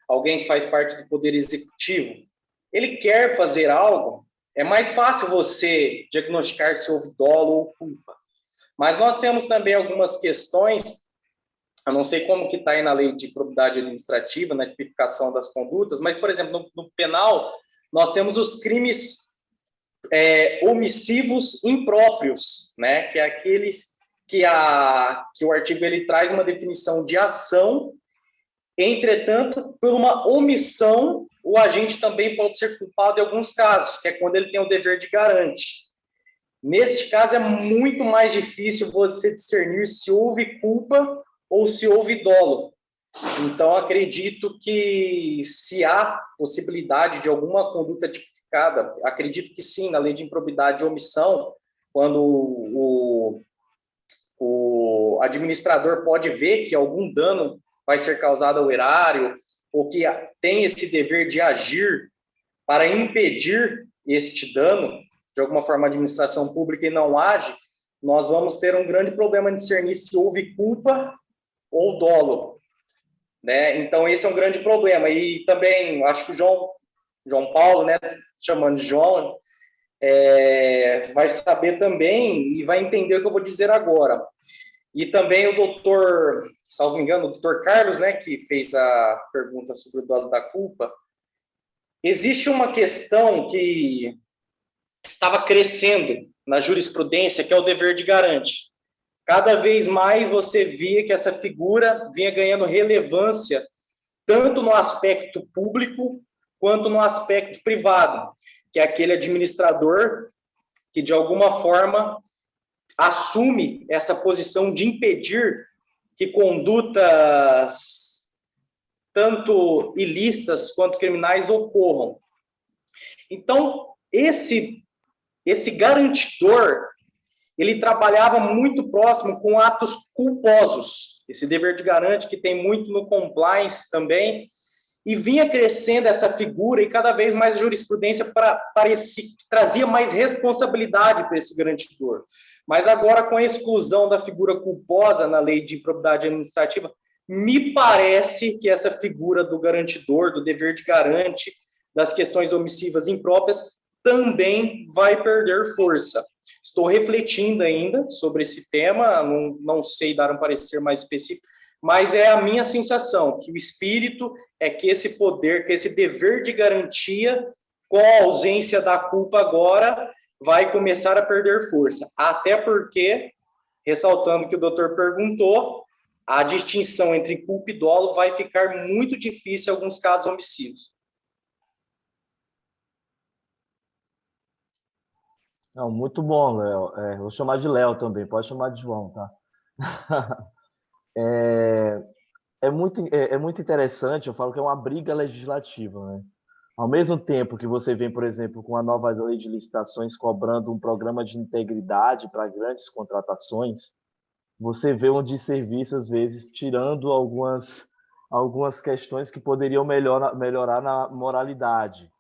alguém que faz parte do Poder Executivo, ele quer fazer algo, é mais fácil você diagnosticar se houve dolo ou culpa. Mas nós temos também algumas questões, eu não sei como que está aí na lei de probidade administrativa, na tipificação das condutas, mas, por exemplo, no penal, nós temos os crimes omissivos impróprios, né? Que é aqueles que o artigo ele traz uma definição de ação, entretanto, por uma omissão, o agente também pode ser culpado em alguns casos, que é quando ele tem o dever de garante. Neste caso, é muito mais difícil você discernir se houve culpa ou se houve dolo. Então, acredito que se há possibilidade de alguma conduta tipificada, acredito que sim, na lei de improbidade e omissão, quando o administrador pode ver que algum dano vai ser causado ao erário, ou que tem esse dever de agir para impedir este dano, de alguma forma a administração pública e não age, nós vamos ter um grande problema de discernir se houve culpa ou dolo, né? Então esse é um grande problema. E também acho que o João Paulo, né, chamando de João, vai saber também e vai entender o que eu vou dizer agora. E também o doutor, salvo engano, o doutor Carlos, né, que fez a pergunta sobre o dolo da culpa. Existe uma questão que estava crescendo na jurisprudência, que é o dever de garante. Cada vez mais você via que essa figura vinha ganhando relevância, tanto no aspecto público, quanto no aspecto privado, que é aquele administrador que, de alguma forma, assume essa posição de impedir que condutas tanto ilícitas quanto criminais ocorram. Então, esse garantidor, ele trabalhava muito próximo com atos culposos, esse dever de garante que tem muito no compliance também, e vinha crescendo essa figura e cada vez mais a jurisprudência trazia mais responsabilidade para esse garantidor. Mas agora, com a exclusão da figura culposa na lei de improbidade administrativa, me parece que essa figura do garantidor, do dever de garante, das questões omissivas impróprias, também vai perder força. Estou refletindo ainda sobre esse tema, não sei dar um parecer mais específico, mas é a minha sensação, que o espírito é que esse poder, que esse dever de garantia, com a ausência da culpa agora, vai começar a perder força. Até porque, ressaltando que o doutor perguntou, a distinção entre culpa e dolo vai ficar muito difícil em alguns casos homicídios. Não, muito bom, Léo. Vou chamar de Léo também, pode chamar de João, tá? É muito interessante, eu falo que é uma briga legislativa, né? Ao mesmo tempo que você vem, por exemplo, com a nova lei de licitações cobrando um programa de integridade para grandes contratações, você vê um desserviço, às vezes, tirando algumas questões que poderiam melhorar na moralidade.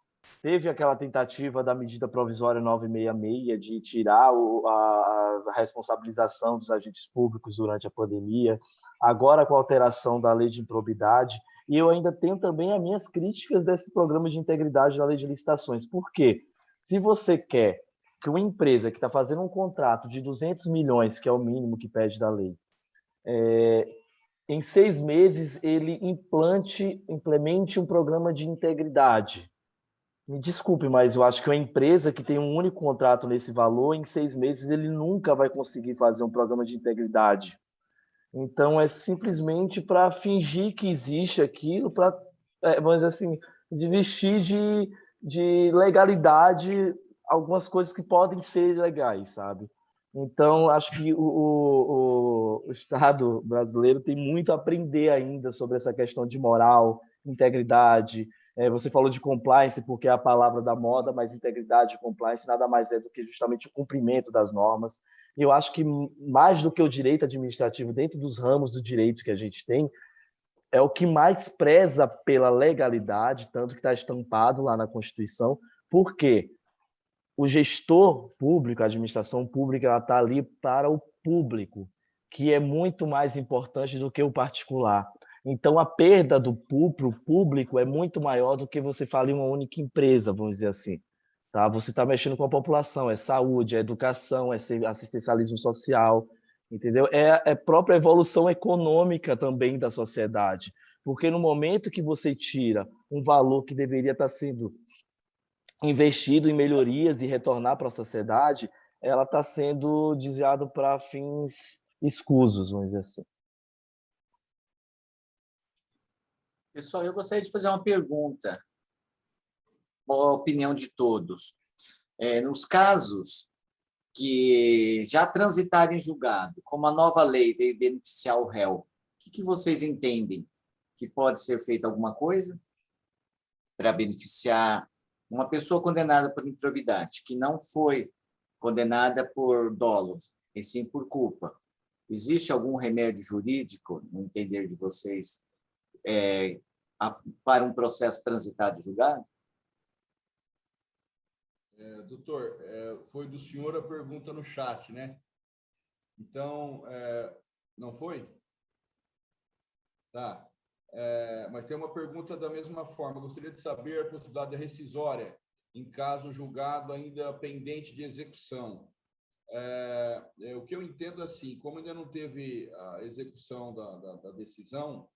Teve aquela tentativa da medida provisória 966 de tirar a responsabilização dos agentes públicos durante a pandemia, agora com a alteração da lei de improbidade, e eu ainda tenho também as minhas críticas desse programa de integridade da lei de licitações. Por quê? Se você quer que uma empresa que está fazendo um contrato de 200 milhões, que é o mínimo que pede da lei, em 6 meses ele implemente um programa de integridade. Me desculpe, mas eu acho que uma empresa que tem um único contrato nesse valor, em 6 meses ele nunca vai conseguir fazer um programa de integridade. Então, é simplesmente para fingir que existe aquilo, para, vamos dizer assim, de vestir de legalidade algumas coisas que podem ser legais, sabe? Então, acho que o Estado brasileiro tem muito a aprender ainda sobre essa questão de moral, integridade. Você falou de compliance, porque é a palavra da moda, mas integridade e compliance nada mais é do que justamente o cumprimento das normas. E eu acho que mais do que o direito administrativo, dentro dos ramos do direito que a gente tem, é o que mais preza pela legalidade, tanto que está estampado lá na Constituição, porque o gestor público, a administração pública, ela está ali para o público, que é muito mais importante do que o particular. Então, a perda do público é muito maior do que você falar em uma única empresa, vamos dizer assim. Tá? Você está mexendo com a população, é saúde, é educação, é assistencialismo social, entendeu? É a própria evolução econômica também da sociedade. Porque no momento que você tira um valor que deveria estar sendo investido em melhorias e retornar para a sociedade, ela está sendo desviada para fins escusos, vamos dizer assim. Pessoal, eu gostaria de fazer uma pergunta, a opinião de todos. Nos casos que já transitaram em julgado, como a nova lei veio beneficiar o réu, o que vocês entendem? Que pode ser feita alguma coisa para beneficiar uma pessoa condenada por improbidade, que não foi condenada por dolo, e sim por culpa? Existe algum remédio jurídico, no entender de vocês, para um processo transitado e julgado? Doutor, foi do senhor a pergunta no chat, né? Então, não foi? Tá. Mas tem uma pergunta da mesma forma. Gostaria de saber a possibilidade da rescisória em caso julgado ainda pendente de execução. O que eu entendo assim, como ainda não teve a execução da decisão,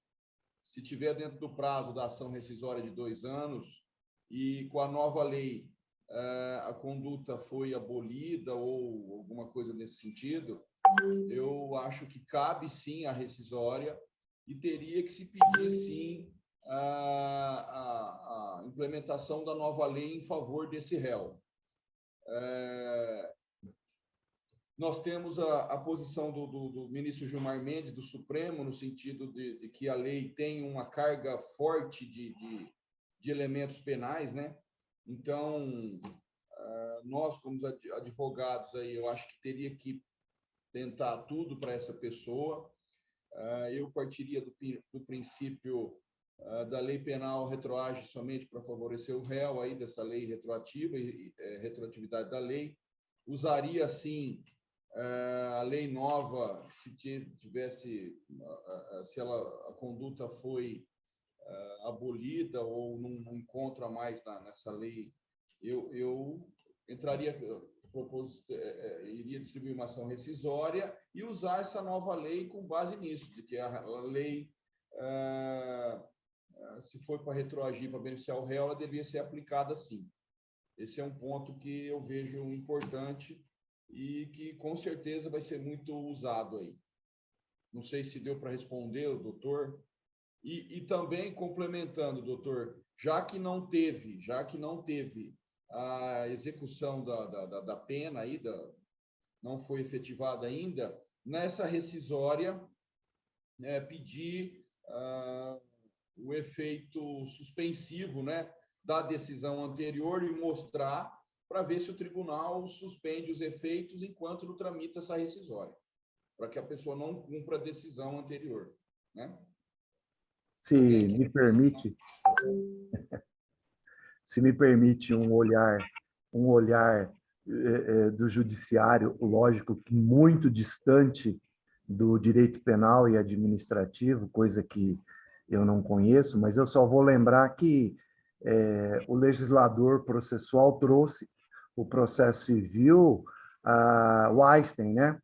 se tiver dentro do prazo da ação rescisória de 2 anos e com a nova lei a conduta foi abolida ou alguma coisa nesse sentido, eu acho que cabe sim a rescisória e teria que se pedir sim a implementação da nova lei em favor desse réu. Nós temos a posição do ministro Gilmar Mendes, do Supremo, no sentido de que a lei tem uma carga forte de elementos penais, né? Então, nós, como advogados, aí, eu acho que teria que tentar tudo para essa pessoa. Eu partiria do princípio da lei penal retroage somente para favorecer o réu, aí, dessa lei retroativa e retroatividade da lei. Usaria, sim, a lei nova, se tivesse, se a conduta foi abolida ou não encontra mais nessa lei, eu iria distribuir uma ação rescisória e usar essa nova lei com base nisso, de que a lei, se for para retroagir, para beneficiar o réu, ela deveria ser aplicada sim. Esse é um ponto que eu vejo importante e que, com certeza, vai ser muito usado aí. Não sei se deu para responder, doutor. E também, complementando, doutor, já que não teve a execução da pena, aí, não foi efetivada ainda, nessa rescisória, pedir o efeito suspensivo, né, da decisão anterior e mostrar para ver se o tribunal suspende os efeitos enquanto não tramita essa rescisória, para que a pessoa não cumpra a decisão anterior, né? Se me permite, um olhar do judiciário, lógico, muito distante do direito penal e administrativo, coisa que eu não conheço, mas eu só vou lembrar que o legislador processual trouxe o processo civil, o Einstein, né?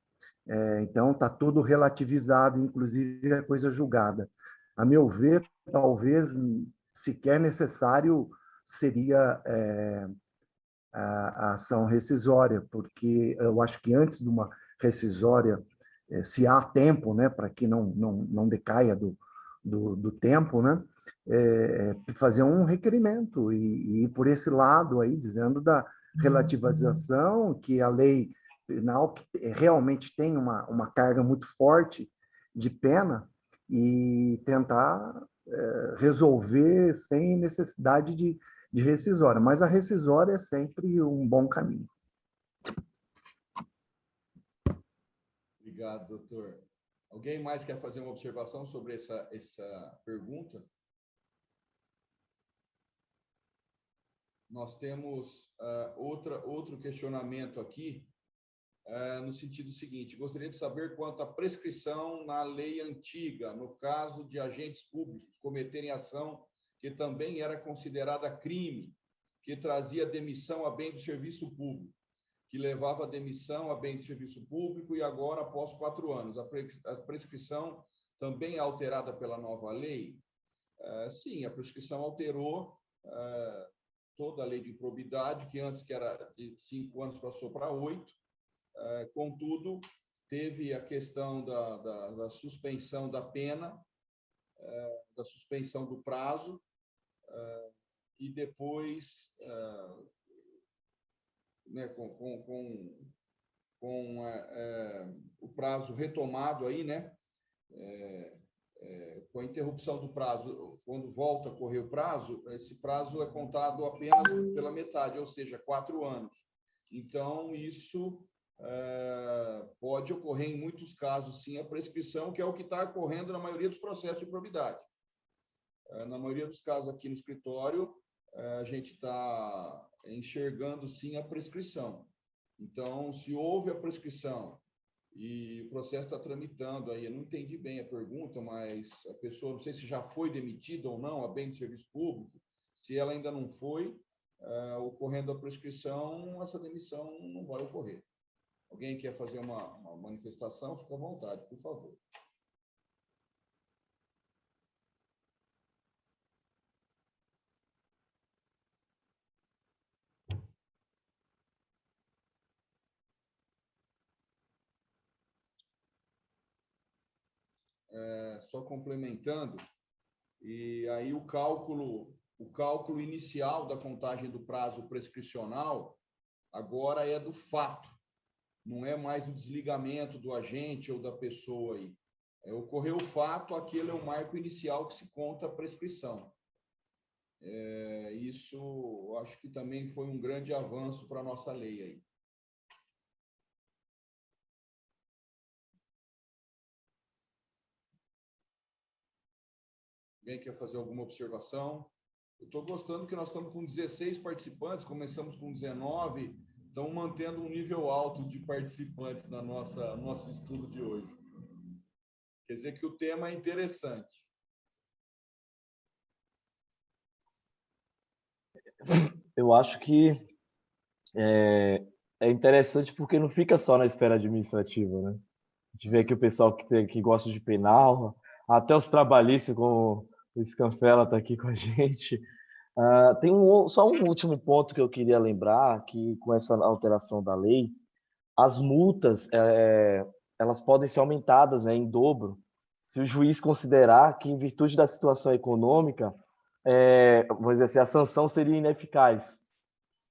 Então, está tudo relativizado, inclusive a coisa julgada. A meu ver, talvez sequer necessário seria a ação rescisória, porque eu acho que antes de uma rescisória, se há tempo, né, para que não decaia do tempo, né, fazer um requerimento e ir por esse lado aí, dizendo da relativização, que a lei penal que realmente tem uma carga muito forte de pena e tentar resolver sem necessidade de rescisória, mas a rescisória é sempre um bom caminho. Obrigado, doutor. Alguém mais quer fazer uma observação sobre essa pergunta? Nós temos outro questionamento aqui, no sentido seguinte: gostaria de saber quanto à prescrição na lei antiga, no caso de agentes públicos cometerem ação que também era considerada crime, que trazia demissão a bem do serviço público, que levava a demissão a bem do serviço público e agora, após 4 anos, a prescrição também é alterada pela nova lei? Sim, a prescrição alterou toda a lei de improbidade, que antes que era de 5 anos passou para 8. Contudo, teve a questão da suspensão da pena, da suspensão do prazo, e depois, né, com o prazo retomado aí, né, com a interrupção do prazo, quando volta a correr o prazo, esse prazo é contado apenas pela metade, ou seja, 4 anos. Então, isso pode ocorrer em muitos casos, sim, a prescrição, que é o que está ocorrendo na maioria dos processos de improbidade. Na maioria dos casos aqui no escritório, a gente está enxergando, sim, a prescrição. Então, se houve a prescrição e o processo está tramitando, aí eu não entendi bem a pergunta, mas a pessoa, não sei se já foi demitida ou não, a bem do serviço público, se ela ainda não foi, ocorrendo a prescrição, essa demissão não vai ocorrer. Alguém quer fazer uma manifestação? Fica à vontade, por favor. Só complementando, e aí o cálculo inicial da contagem do prazo prescricional agora é do fato, não é mais o desligamento do agente ou da pessoa aí. Ocorreu o fato, aquele é o marco inicial que se conta a prescrição. Isso, acho que também foi um grande avanço para a nossa lei aí. Alguém quer fazer alguma observação? Eu estou gostando que nós estamos com 16 participantes, começamos com 19, estamos mantendo um nível alto de participantes no nosso estudo de hoje. Quer dizer que o tema é interessante. Eu acho que é interessante porque não fica só na esfera administrativa, né? A gente vê aqui o pessoal que gosta de penal, até os trabalhistas, como o Scanfella está aqui com a gente. Tem só um último ponto que eu queria lembrar, que com essa alteração da lei, as multas elas podem ser aumentadas, né, em dobro, se o juiz considerar que, em virtude da situação econômica, vamos dizer assim, a sanção seria ineficaz.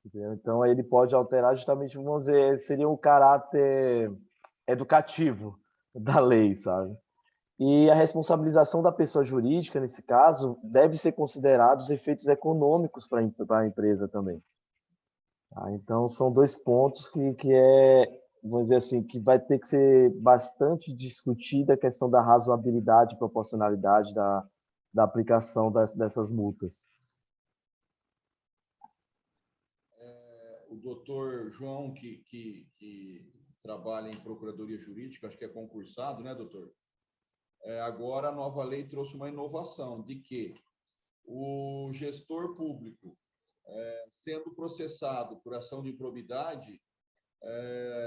Entendeu? Então, ele pode alterar justamente, vamos dizer, seria um caráter educativo da lei, sabe? E a responsabilização da pessoa jurídica, nesse caso, deve ser considerado os efeitos econômicos para a empresa também. Tá? Então, são dois pontos vamos dizer assim, que vai ter que ser bastante discutida a questão da razoabilidade e proporcionalidade da aplicação dessas multas. O doutor João, que trabalha em procuradoria jurídica, acho que é concursado, né, doutor? Agora a nova lei trouxe uma inovação de que o gestor público, sendo processado por ação de improbidade,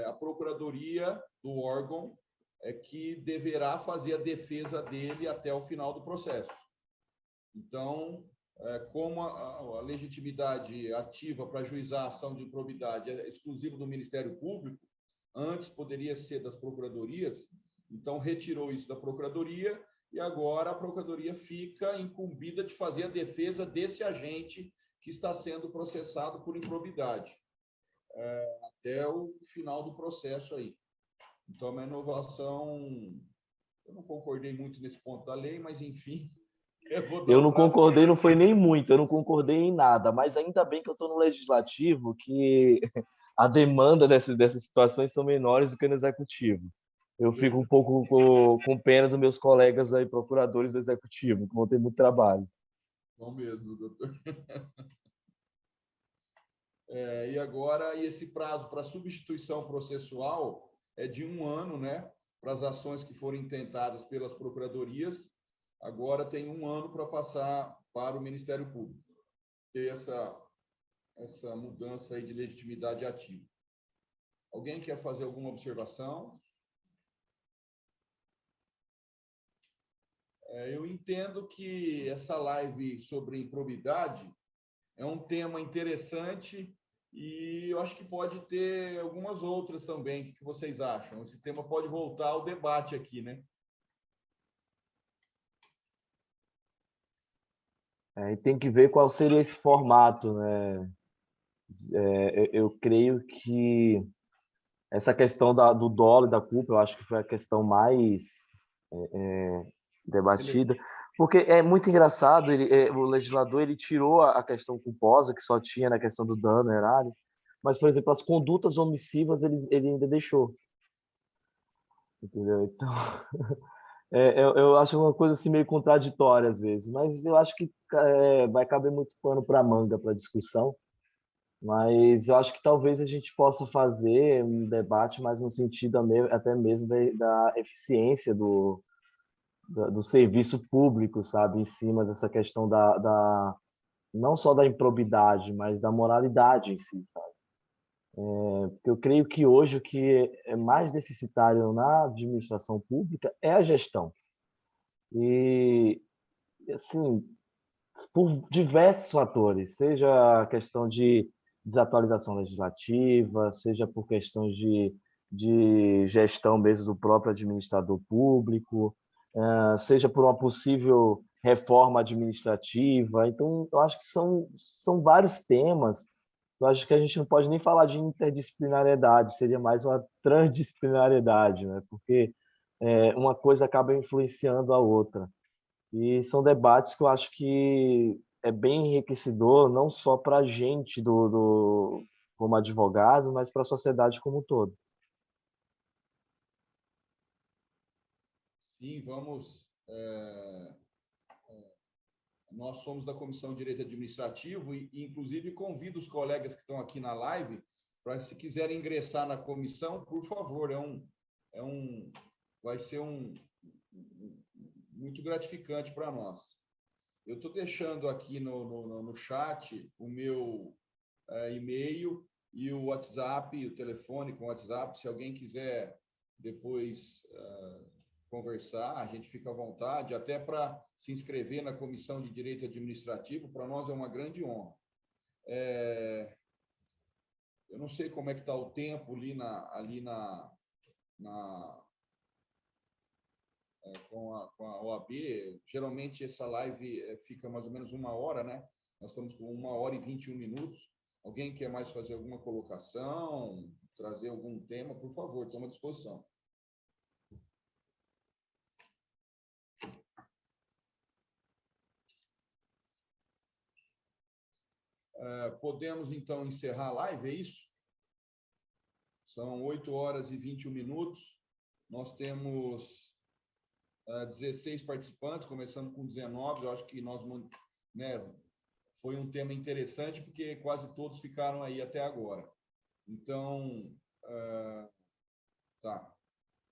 a procuradoria do órgão é que deverá fazer a defesa dele até o final do processo. Então, como a legitimidade ativa para ajuizar a ação de improbidade é exclusiva do Ministério Público, antes poderia ser das procuradorias, então retirou isso da procuradoria e agora a procuradoria fica incumbida de fazer a defesa desse agente que está sendo processado por improbidade, até o final do processo aí. Então, é uma inovação. Eu não concordei muito nesse ponto da lei, mas, enfim, Eu não concordei, não foi nem muito, eu não concordei em nada, mas ainda bem que eu estou no legislativo, que a demanda dessas situações são menores do que no executivo. Eu fico um pouco com pena dos meus colegas aí, procuradores do executivo, que vão ter muito trabalho. Bom mesmo, doutor. E agora, esse prazo para substituição processual é de 1 ano, né? Para as ações que forem intentadas pelas procuradorias, agora tem 1 ano para passar para o Ministério Público. Ter essa mudança aí de legitimidade ativa. Alguém quer fazer alguma observação? Eu entendo que essa live sobre improbidade é um tema interessante e eu acho que pode ter algumas outras também. O que vocês acham? Esse tema pode voltar ao debate aqui, né? E tem que ver qual seria esse formato, né? Eu creio que essa questão do dolo e da culpa, eu acho que foi a questão mais debatida, porque é muito engraçado, o legislador ele tirou a questão culposa, que só tinha na questão do dano erário, mas, por exemplo, as condutas omissivas ele ainda deixou. Entendeu? Então, eu acho uma coisa assim meio contraditória às vezes, mas eu acho que vai caber muito pano para manga para discussão. Mas eu acho que talvez a gente possa fazer um debate mais no sentido até mesmo da eficiência do serviço público, sabe? Em cima dessa questão não só da improbidade, mas da moralidade em si, sabe? Porque eu creio que hoje o que é mais deficitário na administração pública é a gestão. E, assim, por diversos fatores, seja a questão de desatualização legislativa, seja por questões de gestão mesmo do próprio administrador público, seja por uma possível reforma administrativa. Então, eu acho que são vários temas. Eu acho que a gente não pode nem falar de interdisciplinariedade, seria mais uma transdisciplinariedade, né? Porque uma coisa acaba influenciando a outra. E são debates que eu acho que é bem enriquecedor, não só para a gente como advogado, mas para a sociedade como um todo. Sim, vamos. Nós somos da Comissão de Direito Administrativo e, inclusive, convido os colegas que estão aqui na live para, se quiserem ingressar na comissão, por favor, vai ser muito gratificante para nós. Eu estou deixando aqui no chat o meu e-mail e o WhatsApp, o telefone com o WhatsApp, se alguém quiser depois conversar, a gente fica à vontade, até para se inscrever na Comissão de Direito Administrativo, para nós é uma grande honra. Eu não sei como é que está o tempo com a OAB. Geralmente essa live fica mais ou menos 1 hora, né? Nós estamos com 1 hora e 21 minutos. Alguém quer mais fazer alguma colocação, trazer algum tema, por favor, estou à disposição. Podemos, então, encerrar a live, é isso? São 8 horas e 21 minutos. Nós temos 16 participantes, começando com 19. Eu acho que foi um tema interessante, porque quase todos ficaram aí até agora. Então, tá.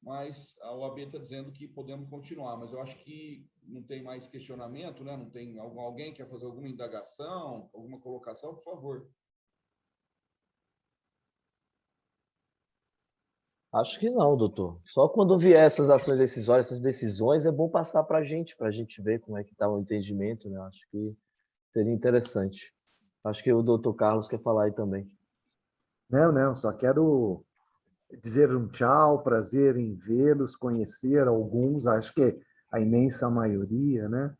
Mas a OAB está dizendo que podemos continuar, mas eu acho que não tem mais questionamento, né? Não tem alguém quer fazer alguma indagação, alguma colocação, por favor. Acho que não, doutor. Só quando vier essas ações decisórias, essas decisões, é bom passar para a gente ver como é que está o entendimento, né? Acho que seria interessante. Acho que o doutor Carlos quer falar aí também. Não, só quero dizer um tchau, prazer em vê-los, conhecer alguns, acho que a imensa maioria, né?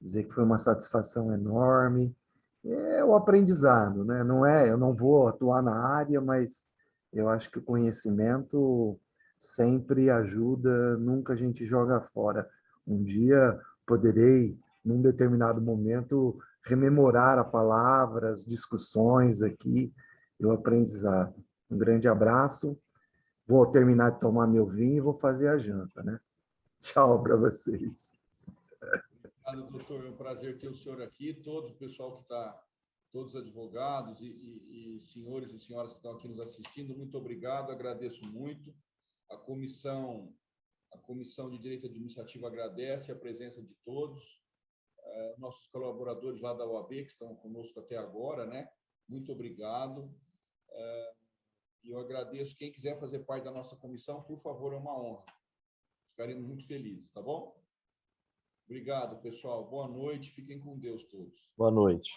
Dizer que foi uma satisfação enorme. É o aprendizado, né? Não é, eu não vou atuar na área, mas eu acho que o conhecimento sempre ajuda, nunca a gente joga fora. Um dia poderei, num determinado momento, rememorar a palavra, as discussões aqui, e o aprendizado. Um grande abraço. Vou terminar de tomar meu vinho e vou fazer a janta, né? Tchau para vocês. Obrigado, doutor. É um prazer ter o senhor aqui, todo o pessoal que está, todos os advogados e senhores e senhoras que estão aqui nos assistindo, muito obrigado, agradeço muito. A Comissão de Direito Administrativo agradece a presença de todos, nossos colaboradores lá da OAB, que estão conosco até agora, né? Muito obrigado. E eu agradeço. Quem quiser fazer parte da nossa comissão, por favor, é uma honra. Ficaremos muito felizes, tá bom? Obrigado, pessoal. Boa noite. Fiquem com Deus todos. Boa noite.